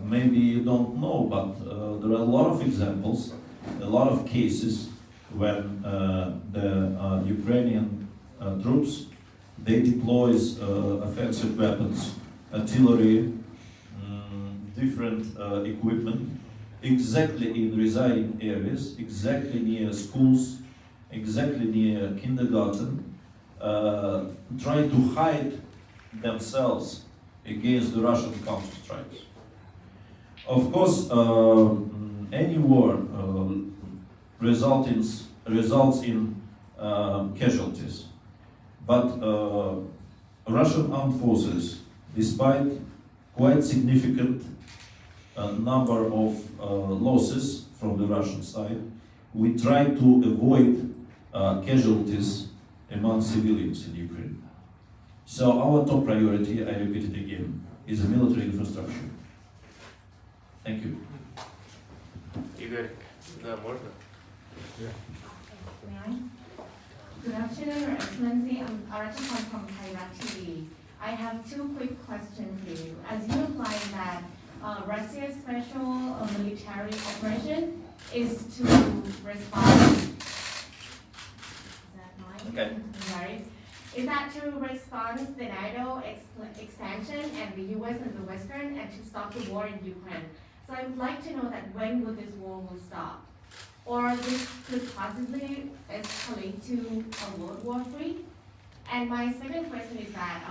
S1: Maybe you don't know, but there are a lot of examples, a lot of cases when the Ukrainian troops, they deploys offensive weapons, artillery, different equipment, exactly in residing areas, exactly near schools, exactly near kindergarten, try to hide themselves against the Russian counter-strikes. Of course, any war results in casualties, but Russian armed forces, despite quite significant number of losses from the Russian side, we try to avoid casualties among civilians in Ukraine. So our top priority, I repeat it again, is military infrastructure. Thank you.
S4: Игорь, да, можно?
S5: May I? Good afternoon, Your Excellency. I'm Arachikon from Thailand TV. I have two quick questions for you. As you imply that Russia's special military operation is to respond. Is that mine?
S1: Okay.
S5: Right. Is that to respond to the NATO expansion and the US and the Western and to stop the war in Ukraine? So I would like to know that when would this war will stop? Or this could possibly escalate to a World War III? And my second question is that,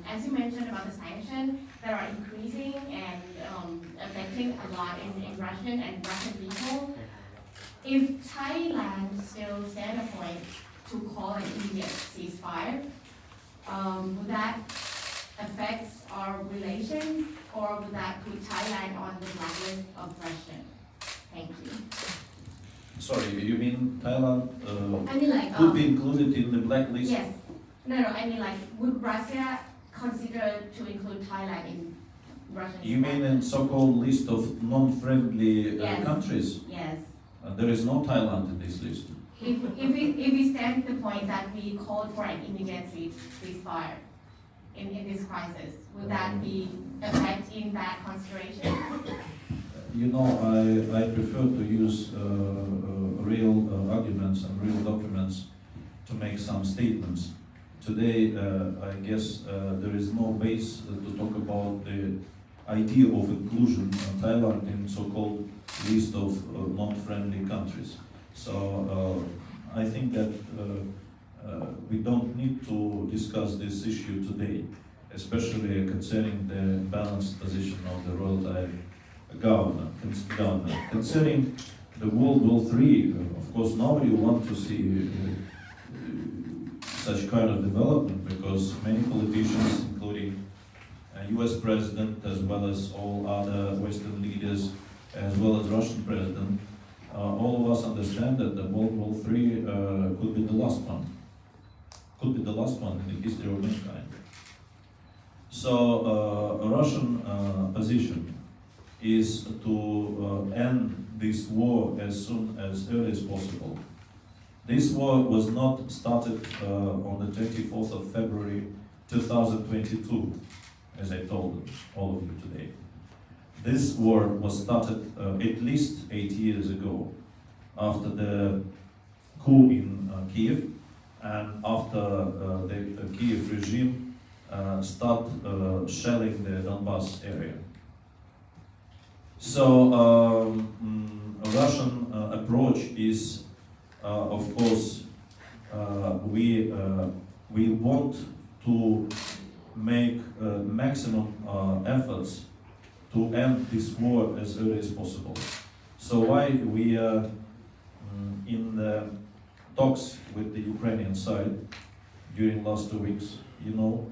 S5: as you mentioned about the sanctions that are increasing and affecting a lot in Russian and Russian people, if Thailand still stand a point to call an immediate ceasefire, would that affect our relations, or would that put Thailand on the blacklist of Russia? Thank you.
S1: Sorry, you mean Thailand
S5: I mean like,
S1: could be included in the blacklist?
S5: yes. No, I mean like, would Russia consider to include Thailand in Russian?
S1: You mean in so-called list of non-friendly
S5: Yes.
S1: countries?
S5: Yes.
S1: There is no Thailand in this list.
S5: If we stand the point that we called for an immediate ceasefire in this crisis, would that be affecting that consideration?
S1: You know, I prefer to use real arguments and real documents to make some statements. Today, I guess there is no base to talk about the idea of inclusion of Thailand in so-called list of non-friendly countries. So I think that we don't need to discuss this issue today, especially concerning the balanced position of the Royal Thai government. Concerning the World War III, of course, nobody wants to see such kind of development, because many politicians, including US President, as well as all other Western leaders, as well as Russian President, all of us understand that the World War III could be the last one. Could be the last one in the history of mankind. So a Russian position is to end this war as early as possible. This war was not started on the 24th of February 2022, as I told all of you today. This war was started at least 8 years ago, after the coup in Kiev, and after the Kiev regime started shelling the Donbass area. So a Russian approach is, of course, we want to make maximum efforts to end this war as early as possible. So why we are in the talks with the Ukrainian side during last 2 weeks, you know,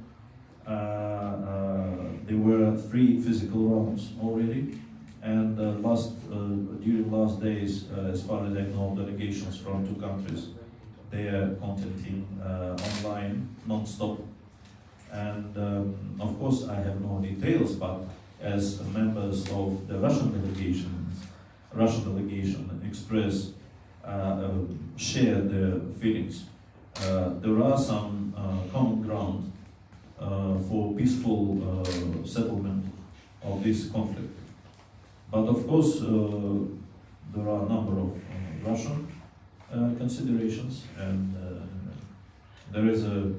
S1: there were 3 physical rounds already. And during last days, as far as I know, delegations from 2 countries, they are contacting online non-stop. And of course, I have no details, but as members of the Russian delegation express, share their feelings. There are some common ground for peaceful settlement of this conflict. But of course, there are a number of Russian considerations, and there is a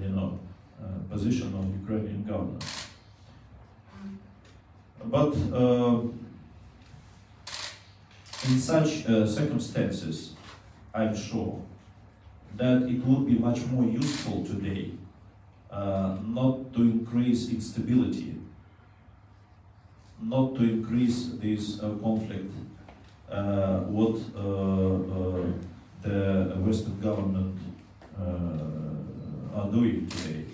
S1: position of Ukrainian government. But in such circumstances, I'm sure that it would be much more useful today not to increase instability, not to increase this conflict, what the Western government are doing today.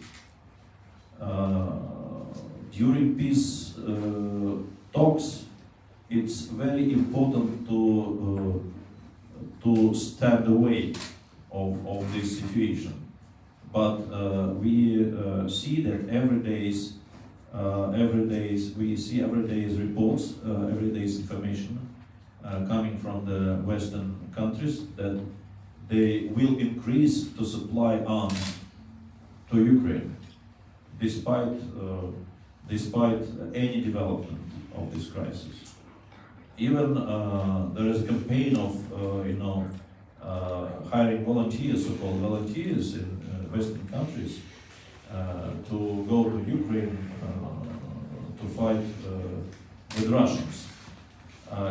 S1: During peace talks, it's very important to stand away of this situation. But we see that every day's reports, every day's information coming from the Western countries that they will increase to supply arms to Ukraine, despite any development of this crisis. Even there is a campaign of hiring volunteers, so-called volunteers in Western countries to go to Ukraine to fight with Russians.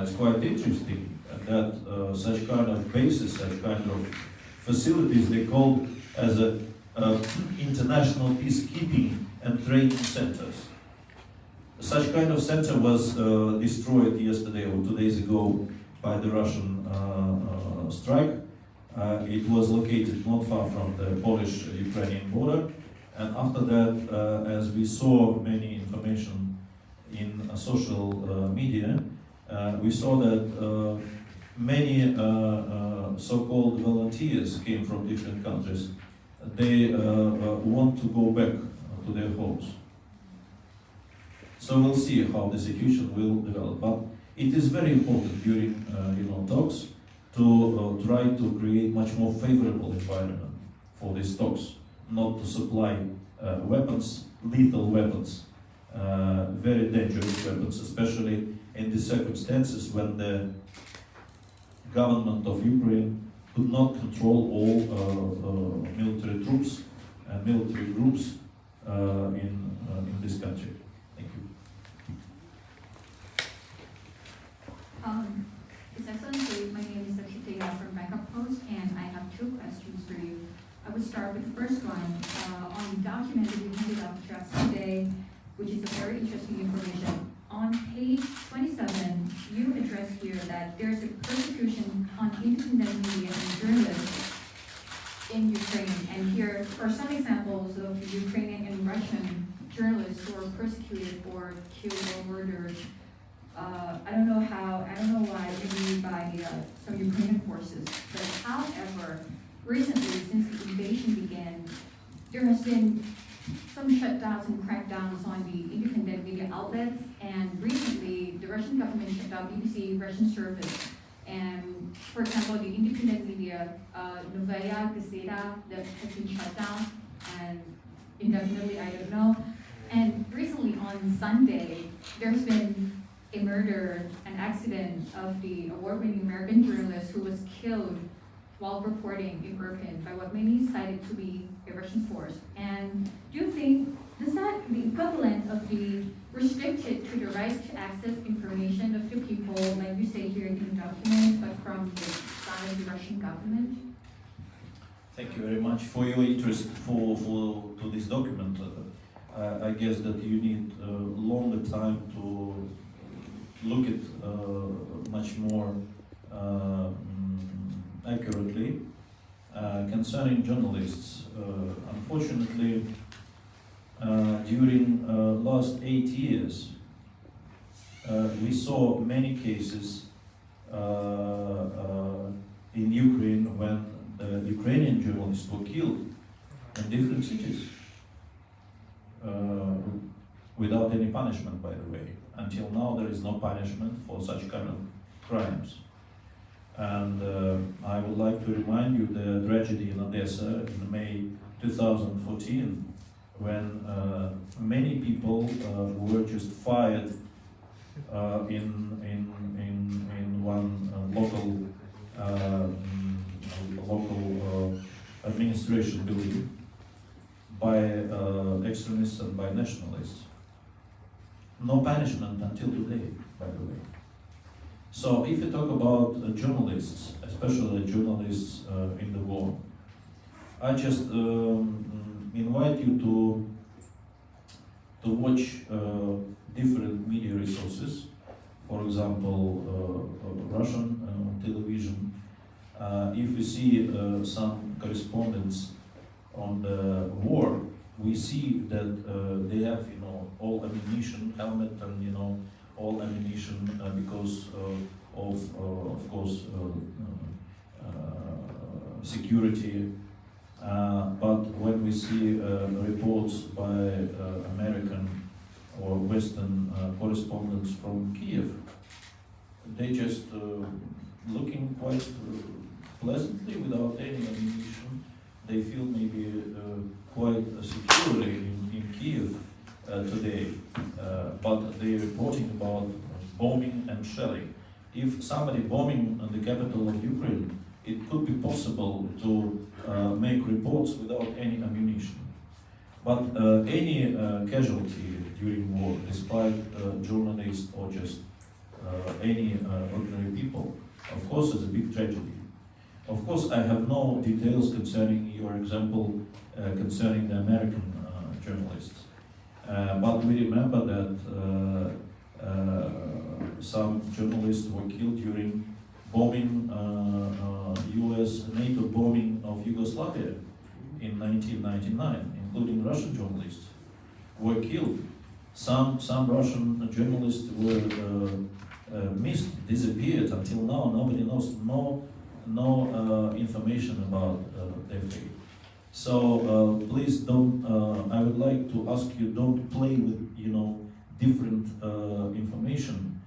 S1: It's quite interesting that such kind of bases, such kind of facilities, they call as international peacekeeping and training centers. Such kind of center was destroyed yesterday or 2 days ago by the Russian strike. It was located not far from the Polish-Ukrainian border, and after that, as we saw many information in social media, we saw that many so-called volunteers came from different countries. They want to go back to their homes. So we'll see how the situation will develop. But it is very important during talks to try to create much more favorable environment for these talks, not to supply weapons, lethal weapons, very dangerous weapons, especially in the circumstances when the government of Ukraine could not control all military troops and military groups in this country. Thank you.
S2: His Excellency, my name is Akshitaya from Bangkok Post, and I have 2 questions for you. I would start with the first one on the document that you handed out to us today, which is a very interesting information. On page 27, you address here that there's a persecution on independent media and journalists in Ukraine, and here are some examples of Ukrainian and Russian journalists who are persecuted or killed or murdered. I don't know why, maybe by some Ukrainian forces. But however, recently, since the invasion began, there has been some shutdowns and crackdowns on the independent media outlets. And recently, the Russian government shut down BBC Russian service. And for example, the independent media, Novaya Gazeta, that has been shut down and indefinitely, I don't know. And recently on Sunday, there's been a murder, an accident of the award-winning American journalist who was killed while reporting in Irpin by what many cited to be a Russian force. And do you think, is that the equivalent of the restricted to the right to access information of the people, like you say here in the document, but from the side of the Russian government?
S1: Thank you very much for your interest to this document. I guess that you need longer time to look at much more accurately concerning journalists. Unfortunately, during last 8 years, we saw many cases in Ukraine when the Ukrainian journalists were killed in different cities without any punishment, by the way. Until now, there is no punishment for such kind of crimes. And I would like to remind you the tragedy in Odessa in May 2014, when many people were just fired in one local administration building by extremists and by nationalists. No punishment until today, by the way. So if you talk about journalists, especially journalists in the war, I just invite you to watch different media resources. For example, Russian television. If we see some correspondence on the war, we see that they have, all ammunition, helmet, and all ammunition because of course, security. But when we see reports by American or Western correspondents from Kiev, they just looking quite pleasantly without any ammunition. They feel maybe quite securely in Kiev today, but they're reporting about bombing and shelling. If somebody bombing the capital of Ukraine, it could be possible to make reports without any ammunition. But any casualty during war, despite journalists or just any ordinary people, of course, is a big tragedy. Of course, I have no details concerning your example concerning the American journalists. But we remember that some journalists were killed during bombing, US NATO bombing of Yugoslavia in 1999, including Russian journalists were killed. Some Russian journalists were missed, disappeared. Until now, nobody knows, no information about their fate. So please don't. I would like to ask you, don't play with different information.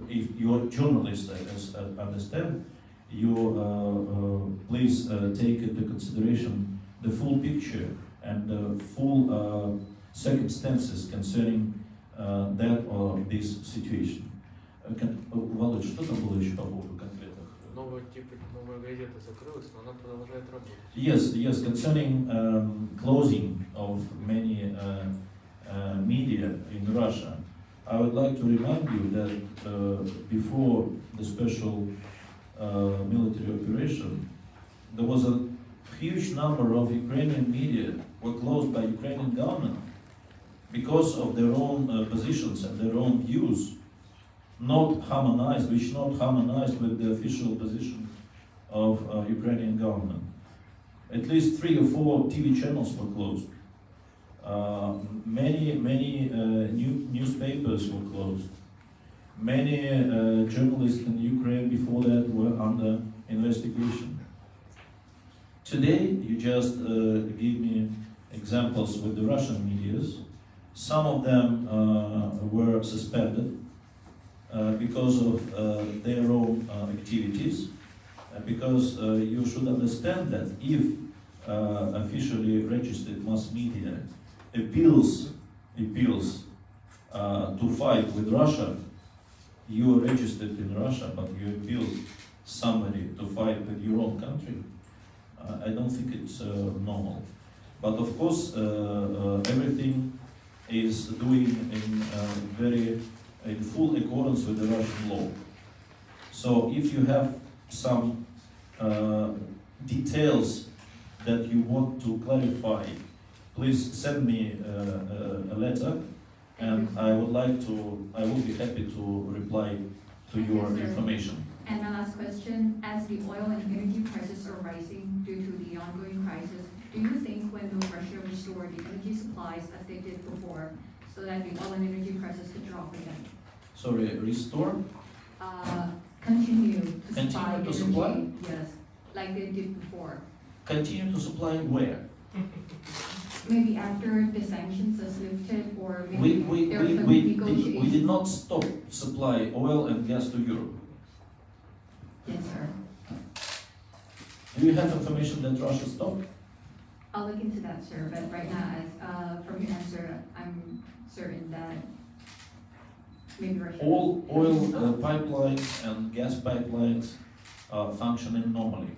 S1: If you're a journalist, as I understand, you please take into consideration the full picture and the full circumstances concerning that or this situation. Володь, что там было еще по поводу конкретных?
S4: Новая газета закрылась, но она продолжает работать.
S1: Yes, concerning closing of many media in Russia, I would like to remind you that before the special military operation, there was a huge number of Ukrainian media were closed by Ukrainian government because of their own positions and their own views, not harmonized with the official position of Ukrainian government. At least 3 or 4 TV channels were closed. Many newspapers were closed. Many journalists in Ukraine before that were under investigation. Today, you just gave me examples with the Russian medias. Some of them were suspended because of their own activities. Because you should understand that if officially registered mass media appeals to fight with Russia, you are registered in Russia, but you appeal somebody to fight with your own country, I don't think it's normal. But of course, everything is doing in full accordance with the Russian law. So if you have some details that you want to clarify, please send me a letter, and I will be happy to reply to your information.
S2: And my last question, as the oil and energy prices are rising due to the ongoing crisis, do you think when will Russia restore the energy supplies as they did before, so that the oil and energy prices could drop again?
S1: Sorry, restore?
S2: Continue to supply
S1: Continue to
S2: energy,
S1: supply?
S2: yes, like they did before.
S1: Continue to supply where?
S2: Maybe after the sanctions is lifted, or maybe
S1: We
S2: there are some negotiations.
S1: did not stop supply oil and gas to Europe.
S2: Yes, sir.
S1: Do you have information that Russia stopped?
S2: I'll look into that, sir, but right now, as from your answer, I'm certain that maybe Russia.
S1: All oil pipelines and gas pipelines are functioning normally,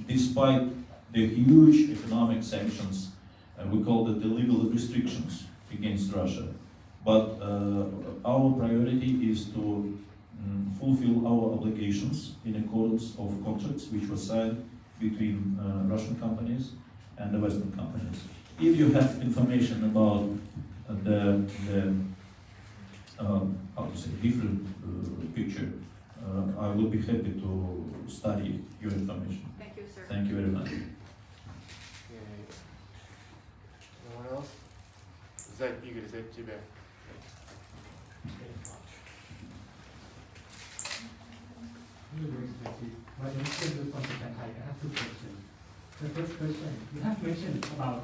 S1: despite the huge economic sanctions, we call it the legal restrictions against Russia. But our priority is to fulfill our obligations in accordance of contracts which were signed between Russian companies and the Western companies. If you have information about the how to say, different picture, I will be happy to study your information.
S5: Thank you, sir.
S1: Thank you very much.
S4: Okay. No one else? Игорь, за тебя.
S3: Very expensive. My name is Ken from Japan. I have two questions. The first question, you have mentioned about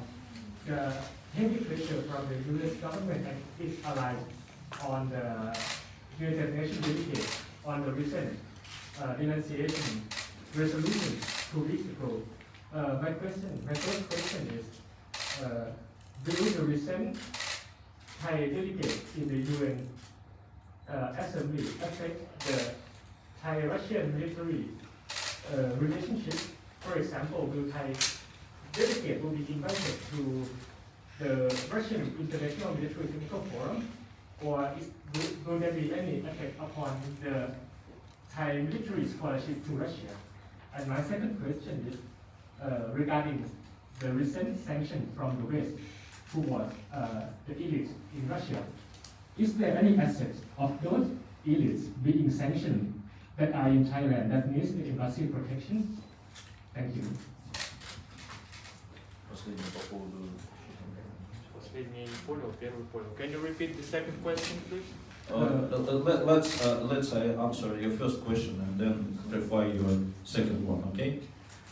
S3: the heavy pressure from the US government and its allies on the United Nations delegate on the recent denunciation resolution 2 weeks ago. My first question is, will the recent Thai delegate in the UN Assembly affect the Thai-Russian military relationship? For example, will Thai delegate will be invited to the Russian International Military Technical Forum, or will there be any effect upon the Thai military scholarship to Russia? And my second question is regarding the recent sanction from the West towards the elites in Russia. Is there any aspects of those elites being sanctioned that are in Thailand that needs the embassy protection? Thank you.
S4: Последний не понял, первый понял. Can you repeat the second question, please?
S1: Let's answer your first question and then clarify your second one, okay?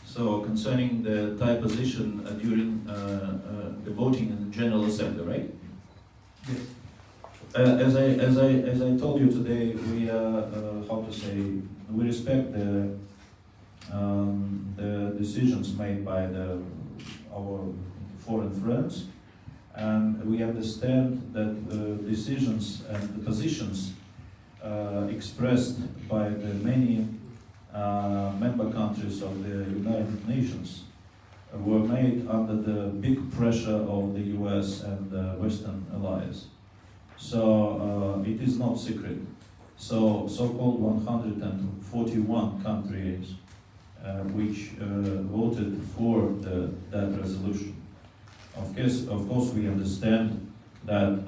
S1: So concerning the Thai position during the voting in the General Assembly, right?
S3: Yes.
S1: As I told you today, we how to say, we respect the decisions made by our foreign friends, and we understand that the decisions and the positions expressed by the many member countries of the United Nations were made under the big pressure of the US and the Western allies. So it is not secret. So-called 141 countries which voted for that resolution. Of course, we understand that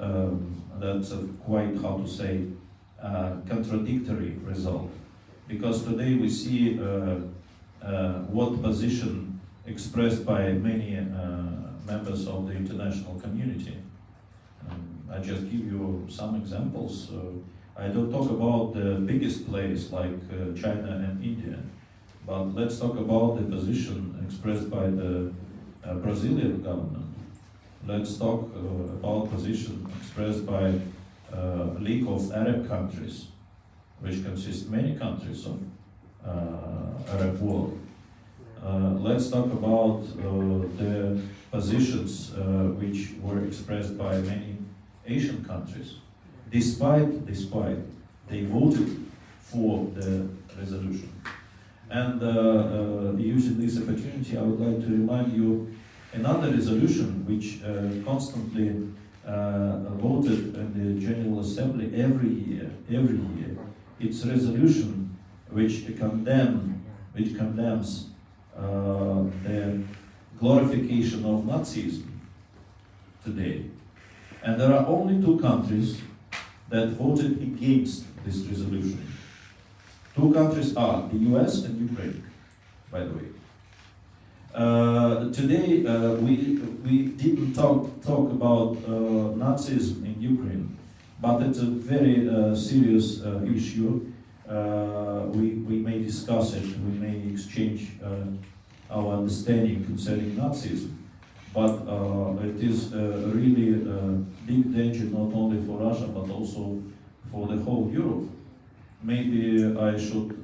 S1: that's a quite, how to say, contradictory result. Because today we see what position expressed by many members of the international community. I just give you some examples. I don't talk about the biggest players like China and India, but let's talk about the position expressed by the Brazilian government. Let's talk about position expressed by League of Arab countries, which consists many countries of Arab world. Let's talk about the positions which were expressed by many Asian countries. Despite they voted for the resolution. And using this opportunity, I would like to remind you another resolution which constantly voted in the General Assembly every year. It's a resolution which condemns the glorification of Nazism today. And there are only two countries that voted against this resolution. Two countries are the US and Ukraine, by the way. Today we didn't talk about Nazism in Ukraine, but it's a very serious issue. We may discuss it, we may exchange our understanding concerning Nazism, but it is really a big danger not only for Russia but also for the whole Europe. Maybe I should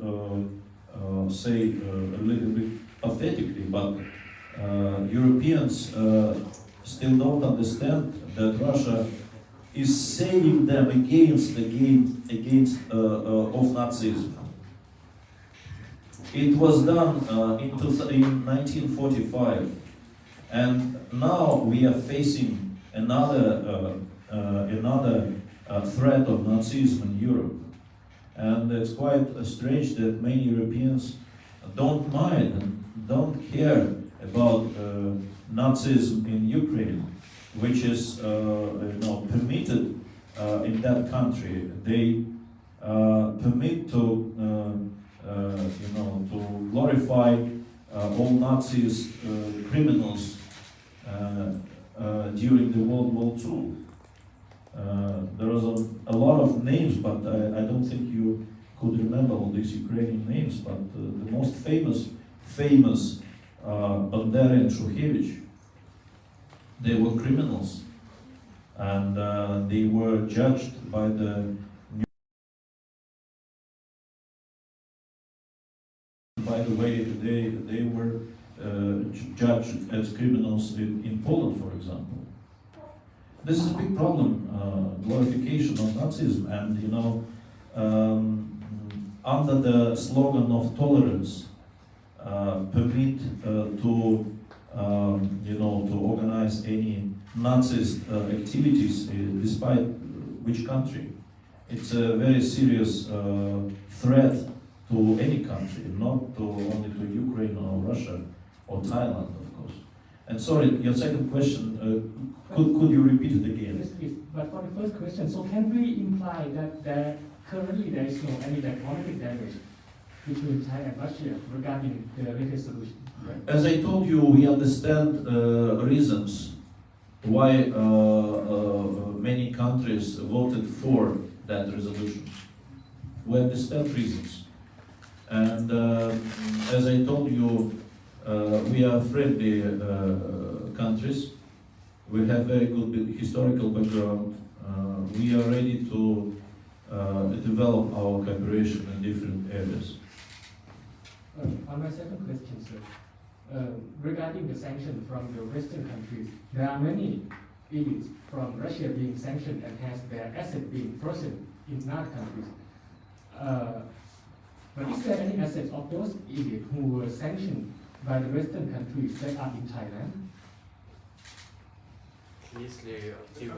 S1: say a little bit pathetically, but Europeans still don't understand that Russia is saving them against of Nazism. It was done in 1945, and now we are facing another threat of Nazism in Europe. And it's quite strange that many Europeans don't mind don't care about Nazism in Ukraine, which is permitted in that country. They permit to to glorify all Nazis criminals during the World War II. There is a lot of names, but I don't think you could remember all these Ukrainian names. But the most famous Bandera and Shukhevich, they were criminals, and they were judged by the. By the way, they were judged as criminals in Poland, for example. This is a big problem, glorification of Nazism, and under the slogan of tolerance, permit to organize any Nazist activities, despite which country. It's a very serious threat to any country, not only to Ukraine or Russia or Thailand, of course. And sorry, your second question, could you repeat it again?
S3: Yes, please. But for the first question, so can we imply that currently there is no any economic damage between Thai and Russia regarding the latest solution? Right?
S1: As I told you, we understand reasons why many countries voted for that resolution. We understand reasons. And as I told you, we are friendly countries. We have very good historical background. We are ready to develop our cooperation in different areas.
S3: On my second question, sir, regarding the sanction from the Western countries, there are many elites from Russia being sanctioned and has their assets being frozen in other countries. But is there any assets of those elites who were sanctioned by the Western countries that are in Thailand?
S4: Есть ли активы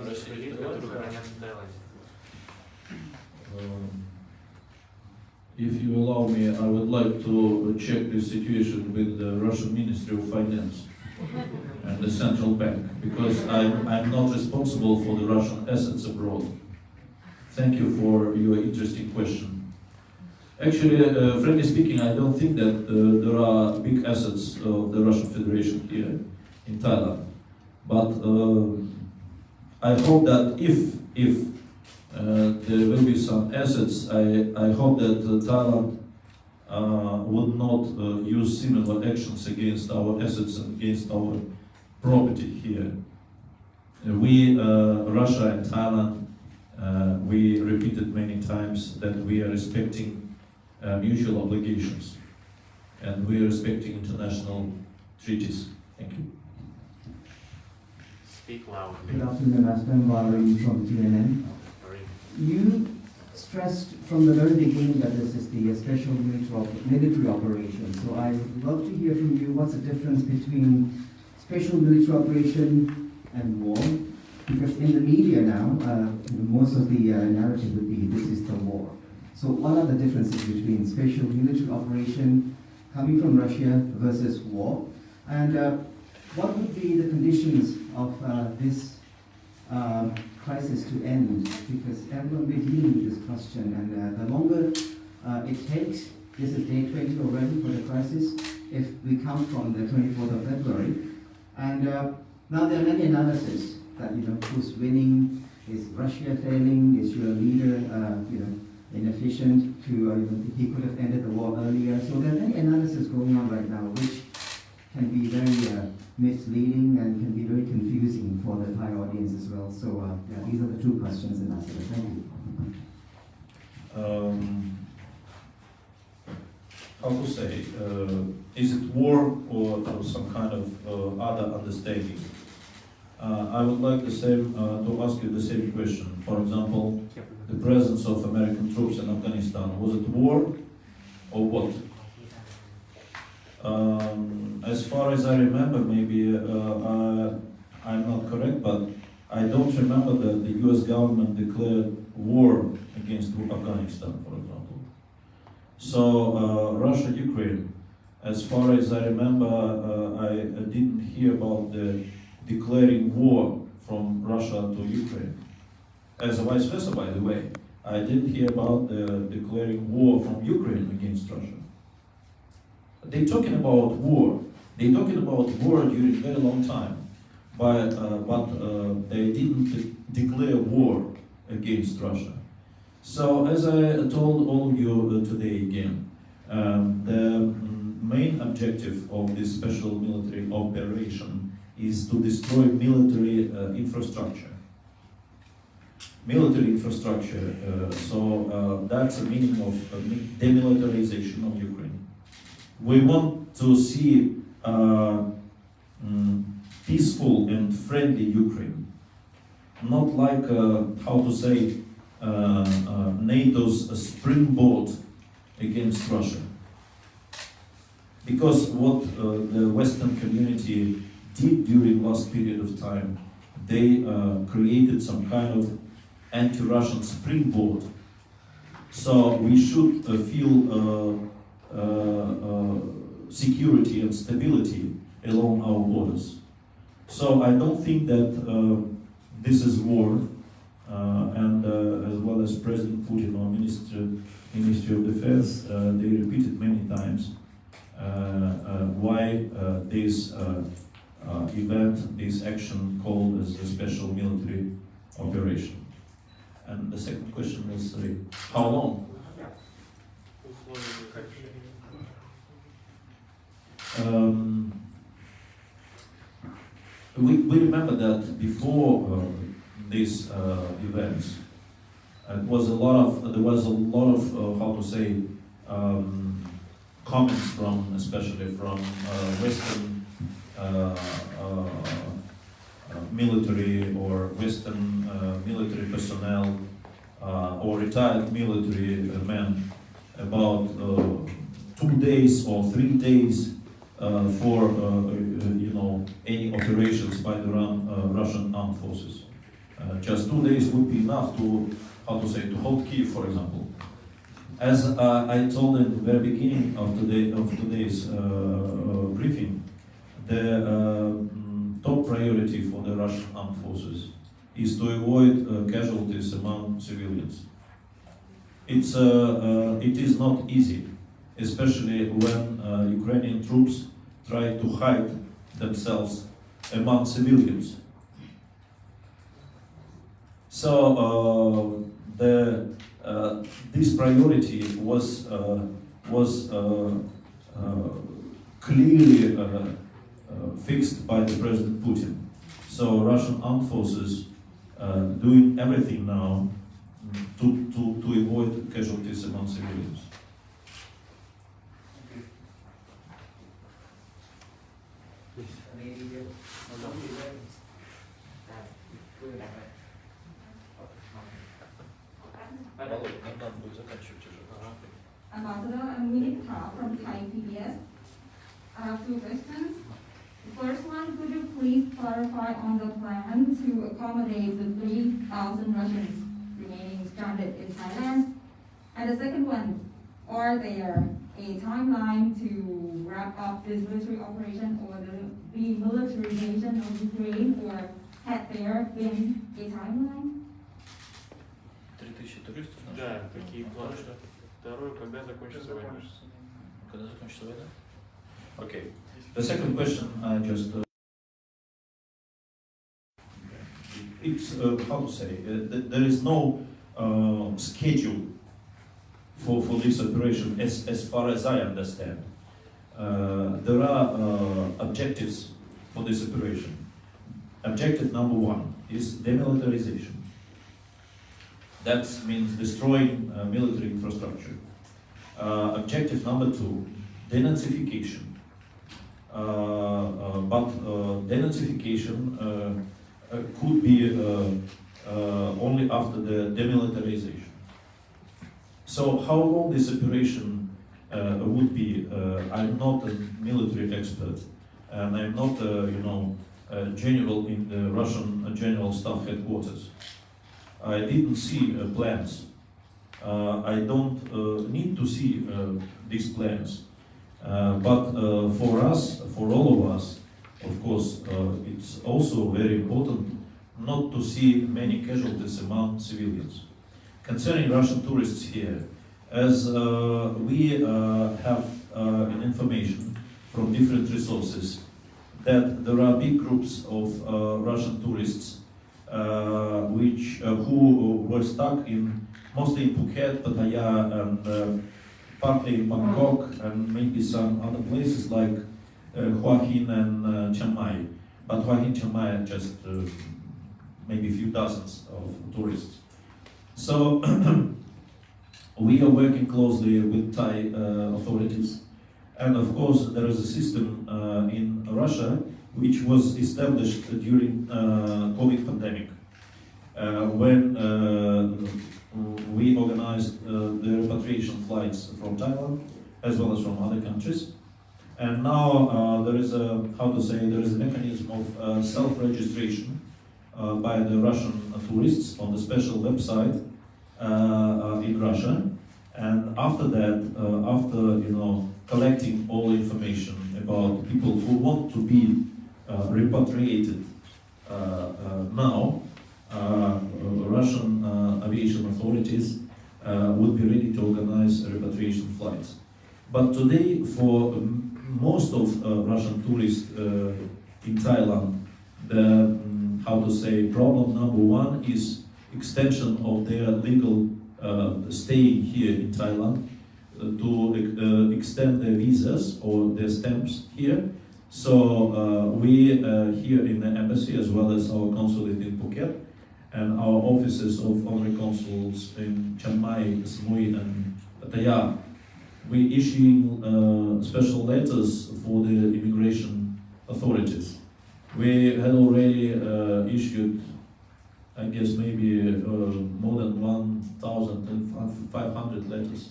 S4: российских элит, которые хранят в Таиланде?
S1: If you allow me, I would like to check this situation with the Russian Ministry of Finance and the central bank, because I'm not responsible for the Russian assets abroad. Thank you for your interesting question. Actually, frankly speaking, I don't think that there are big assets of the Russian Federation here in Thailand. But I hope that if there will be some assets, I hope that Thailand would not use similar actions against our assets and against our property here. We, Russia and Thailand, we repeated many times that we are respecting mutual obligations, and we are respecting international treaties. Thank you.
S4: Speak loudly.
S6: Good afternoon, I'm Valerie from CNN.
S4: Sorry.
S6: You stressed from the very beginning that this is the special military operation. So I would love to hear from you what's the difference between special military operation and war? Because in the media now, most of the narrative would be this is the war. So what are the differences between special military operation coming from Russia versus war? And what would be the conditions of this crisis to end? Because everyone will be dealing with this question, and the longer it takes, this is day 20 already for the crisis, if we count from the 24th of February. And now there are many analyses that, who's winning, is Russia failing, is your leader, inefficient to, he could have ended the war earlier. So there are many analyses going on right now, which can be very misleading and can be very confusing for the Thai audience as well. So these are the two questions in answer. Thank you.
S1: How to say, is it war or some kind of other understanding? I would like the same to ask you the same question. For example, the presence of American troops in Afghanistan, was it war or what? As far as I remember, maybe I'm not correct, but I don't remember that the US government declared war against Afghanistan, for example. So Russia, Ukraine. As far as I remember, I didn't hear about the declaring war from Russia to Ukraine. As a vice versa, by the way, I didn't hear about the declaring war from Ukraine against Russia. They're talking about war. They're talking about war during a very long time, but they didn't declare war against Russia. So, as I told all of you today again, the main objective of this special military operation is to destroy military infrastructure. Military infrastructure, so that's the meaning of demilitarization of Ukraine. We want to see peaceful and friendly Ukraine, not like, how to say, NATO's springboard against Russia. Because what the Western community did during last period of time, they created some kind of anti-Russian springboard. So we should feel security and stability along our borders. So I don't think that this is war, and as well as President Putin or Ministry of Defense, they repeated many times why this event, this action called as a special military operation. And the second question was, how long? We remember that before these events, there was a lot of how to say comments from, especially from Western military or Western military personnel or retired military men about 2 days or 3 days for any operations by the Russian armed forces. Just 2 days would be enough to, how to say, to hold Kiev, for example. As I told in the very beginning of today's briefing, the top priority for the Russian armed forces is to avoid casualties among civilians. It is not easy, especially when Ukrainian troops try to hide themselves among civilians. So this priority was clearly fixed by the President Putin. So Russian armed forces doing everything now to avoid casualties among civilians.
S7: Ambassador, I'm Minit Kha from Thai PBS. I have 2 questions. The first one, could you please clarify on the plan to accommodate the 3,000 Russians remaining stranded in Thailand? And the second one, are there a timeline to wrap up this military operation or the demilitarization of Ukraine, or had there been a timeline?
S1: 3300,
S4: Да, такие планы. Второе, когда закончится война?
S1: Когда закончится война? Okay. The second question, I just it's how to say, there is no schedule for this operation as far as I understand. There are objectives for this operation. Objective number 1 is demilitarization. That means destroying military infrastructure. Objective number 2, denazification. But denazification could be only after the demilitarization. So how long this operation would be, I'm not a military expert, and I'm not a general in the Russian General Staff Headquarters. I didn't see plans. I don't need to see these plans. But for us, for all of us, of course, it's also very important not to see many casualties among civilians. Concerning Russian tourists here, as we have information from different resources that there are big groups of Russian tourists who were stuck mostly in Phuket, Pattaya, and partly in Bangkok, and maybe some other places like Hua Hin and Chiang Mai. But Hua Hin, Chiang Mai are just maybe a few dozens of tourists. So we are working closely with Thai authorities. And of course, there is a system in Russia which was established during COVID pandemic, when we organized the repatriation flights from Thailand as well as from other countries. And now there is a mechanism of self-registration by the Russian tourists on the special website in Russia. And after that, collecting all information about people who want to be repatriated now, Russian aviation authorities would be ready to organize repatriation flights. But today, for most of Russian tourists in Thailand, the problem number one is extension of their legal staying here in Thailand, to extend their visas or their stamps here. So we here in the embassy, as well as our consulate in Phuket and our offices of honorary consuls in Chiang Mai, Samui, and Pattaya, we issuing special letters for the immigration authorities. We had already issued, I guess, maybe more than 1,500 letters.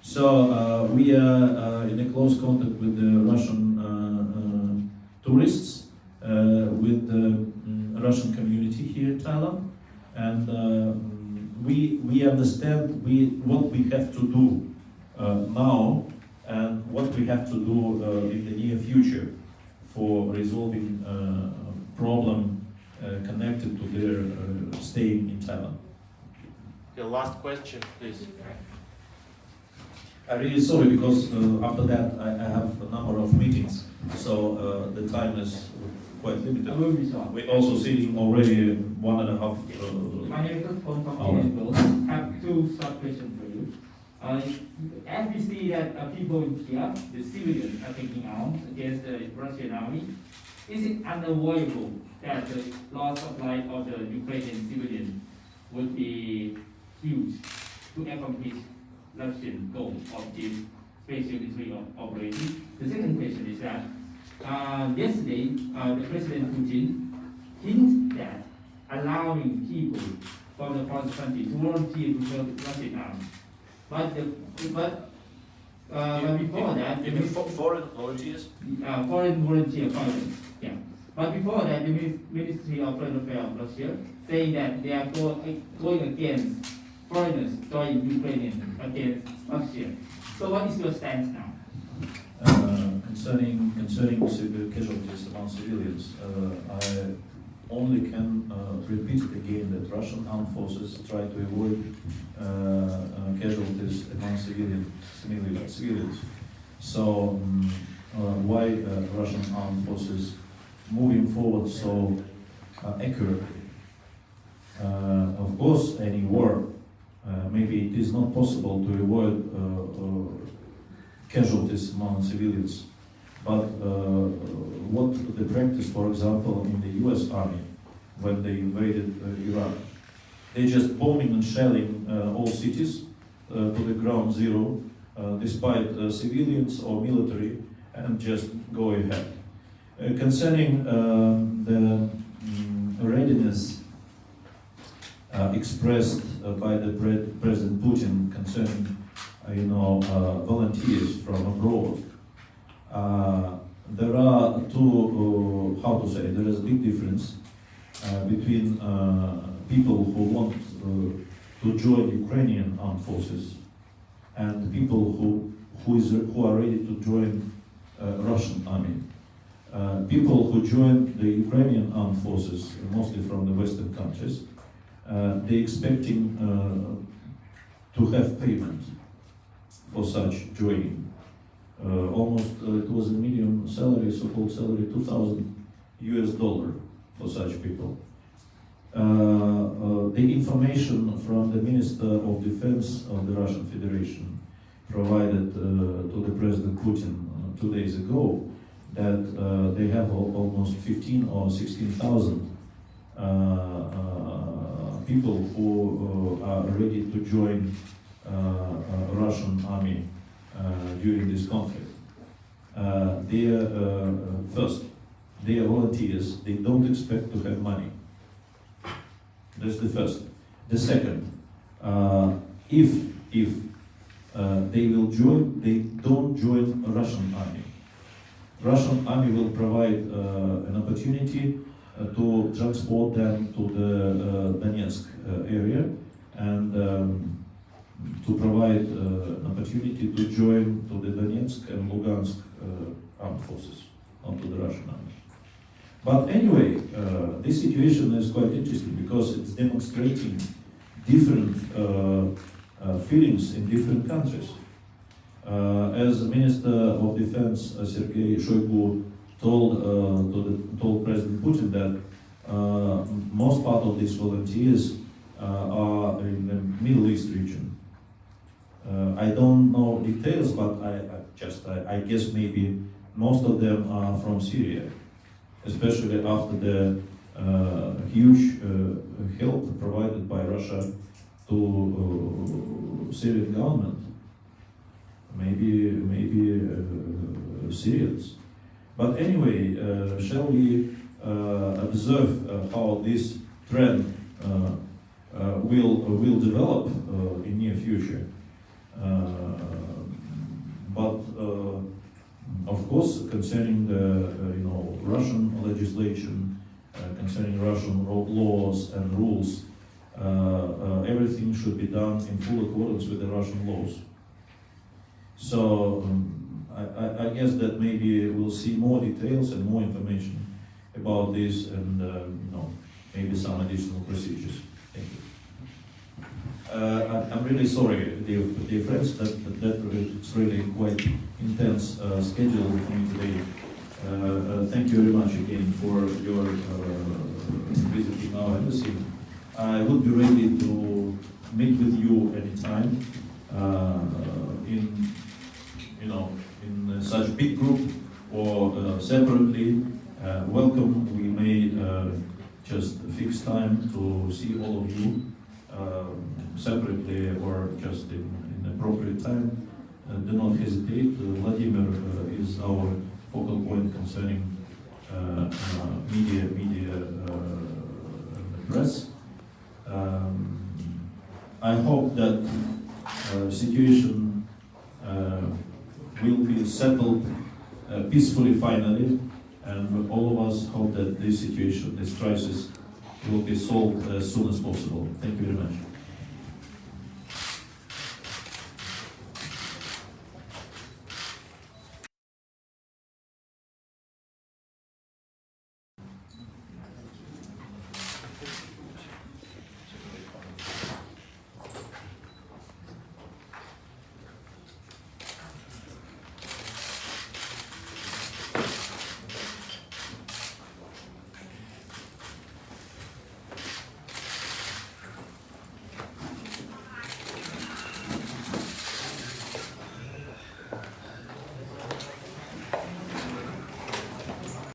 S1: So we are in a close contact with the Russian tourists, with the Russian community here in Thailand, and we understand what we have to do now and what we have to do in the near future for resolving problem connected to their staying in Thailand.
S4: The last question, please.
S1: I'm really sorry because after that I have a number of meetings, so the time is quite limited.
S8: I will be short.
S1: We're also sitting already 1.5
S8: My name is from
S1: hour.
S8: I have two short questions for you. As we see that people here, the civilians, are taking arms against the Russian army, is it unavoidable that the loss of life of the Ukrainian civilian would be huge to accomplish Russian goal of this special military operation? The second question is that yesterday the President Putin hinted that allowing people from the foreign country to volunteer to serve Russian army. But before that,
S1: You mean foreign volunteers?
S8: foreign volunteer foreigners, yeah. But before that, the Ministry of Foreign Affairs of Russia saying that they are going against foreigners joining Ukrainian against Russia. So what is your stance now?
S1: Concerning casualties among civilians, I only can repeat it again that Russian armed forces try to avoid casualties among civilians. So why Russian armed forces moving forward so accurately? Of course, any war, maybe it is not possible to avoid casualties among civilians. But what the practice, for example, in the US Army, when they invaded Iraq, they just bombing and shelling all cities to the ground zero, despite civilians or military, and just go ahead. Concerning the readiness expressed by the President Putin concerning, volunteers from abroad. There are there is a big difference between people who want to join Ukrainian armed forces and people who who are ready to join Russian army. People who join the Ukrainian armed forces, mostly from the Western countries, they're expecting to have payment for such joining. Almost it was a medium salary, so-called salary, $2,000 for such people. The information from the Minister of Defense of the Russian Federation provided to the President Putin 2 days ago that they have almost 15 or 16,000 people who are ready to join Russian army during this conflict. First, they are volunteers. They don't expect to have money. That's the first. The second, if they will join, they don't join a Russian army. Russian army will provide an opportunity to transport them to the Donetsk area and to provide an opportunity to join to the Donetsk and Lugansk armed forces, not to the Russian army. But anyway, this situation is quite interesting because it's demonstrating different feelings in different countries. As the Minister of Defense Sergei Shoigu told President Putin that most part of these volunteers are in the Middle East region. I don't know details, but I guess maybe most of them are from Syria, especially after the huge help provided by Russia to Syrian government. Maybe Syrians. But anyway, shall we observe how this trend will develop in near future? But of course, concerning the Russian legislation, concerning Russian laws and rules, everything should be done in full accordance with the Russian laws. So I guess that maybe we'll see more details and more information about this, and maybe some additional procedures. Thank you. I'm really sorry, dear friends, that it's really quite intense schedule for me today. Thank you very much again for your visiting our embassy. I would be ready to meet with you anytime in such big group or separately. Welcome. We may just fix time to see all of you separately or just in appropriate time. Do not hesitate. Vladimir is our focal point concerning media and press. I hope that situation will be settled peacefully finally, and all of us hope that this situation, this crisis, will be solved as soon as possible. Thank you very much.